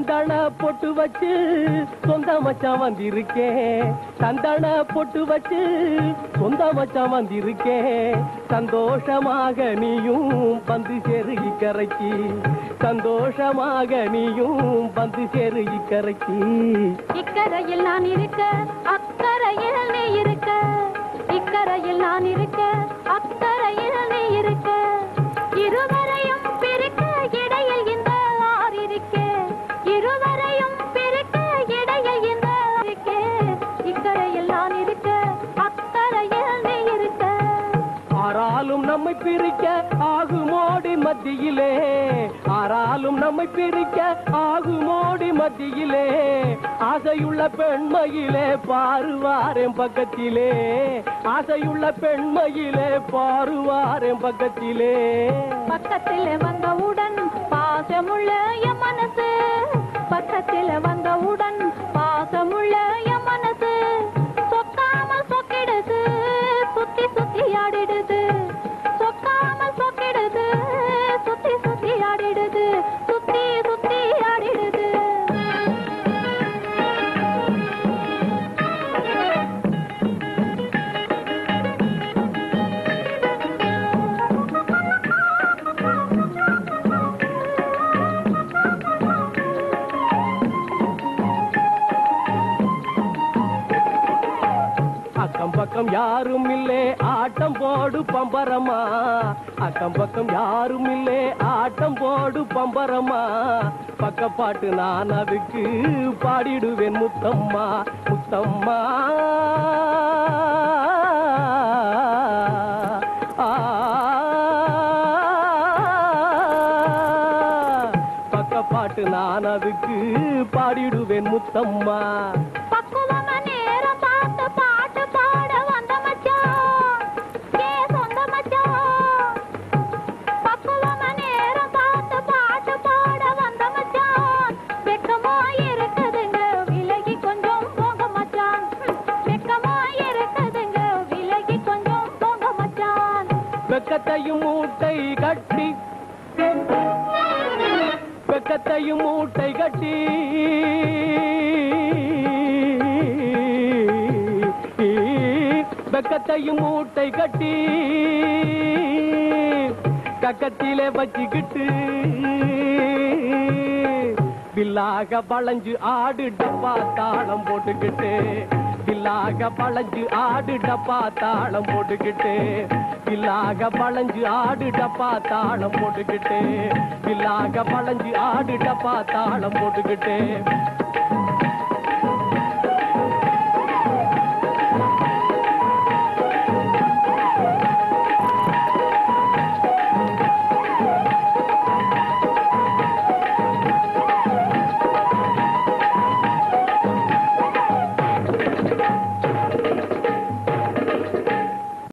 சந்தன பொட்டு வச்சு சொந்த மச்சான் வந்திருக்கேன் சந்தன பொட்டு வச்சு சொந்த மச்சான் வந்திருக்கேன் சந்தோஷமாக நீயும் வந்து சேரு இக்கரைக்கு சந்தோஷமாக நீயும் வந்து சேரு இக்கரைக்கு இக்கரையில் நான் இருக்க அக்கரையில் நீ இருக்க இக்கரையில் நான் இருக்க அக்கரையில் நீ இருக்க இருவரையும் பிரிக்க இடையில் இந்த ஆறு இருக்கே இருவரையும் பிரிக்க இடையில் இந்த இருக்கே இக்கரையில் நான் இருக்க அக்கரையில் நீ இருக்க ஆறாலும் நம்மை பிரிக்க ஆகுமோடி மத்தியிலே ஆறாலும் நம்மை பிரிக்க ஆகுமோடி மத்தியிலே ஆசையுள்ள பெண்மையிலே பாருவாரேன் பக்கத்திலே ஆசையுள்ள பெண்மையிலே பாருவாரேன் பக்கத்திலே பக்கத்திலே வந்தவுடன் பாசமுள்ள என் மனசு பக்கத்திலே வந்தவுடன் பாசமுள்ள என் மனசு சொக்காமல் சொக்கிடுது சுத்தி சுத்தி ஆடிடுது சொக்காமல் சொக்கிடுது சுத்தி சுத்தி ஆடிடுது சுத்தி சுத்தி ஆடிடுது அக்கம் பக்கம் யாரும் இல்லே ஆட்டம் போடு பம்பரமா அக்கம் பக்கம் யாரும் இல்லே ஆட்டம் போடு பம்பரமா பக்கப்பாட்டு நான் அதுக்கு பாடிடுவேன் முத்தம்மா முத்தம்மா பக்கப்பாட்டு நான் அதுக்கு பாடிடுவேன் முத்தம்மா பக்குவமா நேரம் பார்த்து பாட்டு பாட வந்த மச்சான் ஏ சொந்த மச்சான் பக்குவமா நேரம் பார்த்து பாட்டு பாட வந்த மச்சான் வெக்கமா இருக்குதுங்க விலகி கொஞ்சம் போங்க மச்சான் வெக்கமா இருக்குதுங்க விலகி கொஞ்சம் போங்க மச்சான் வெக்கத்தையும் மூட்டை கட்டி வெக்கத்தையும் மூட்டை கட்டி வெக்கத்தையும் மூட்டை கட்டி கக்கத்திலே வச்சுக்கிட்டு வில்லாக பழஞ்சு ஆடு டப்பா தாளம் போட்டுக்கிட்டு வில்லாக பழஞ்சு ஆடு டப்பா தாளம் போட்டுக்கிட்டு வில்லாக பழஞ்சு ஆடு டப்பா தாளம் போட்டுக்கிட்டு வில்லாக பழஞ்சு ஆடு டப்பா தாளம் போட்டுக்கிட்டு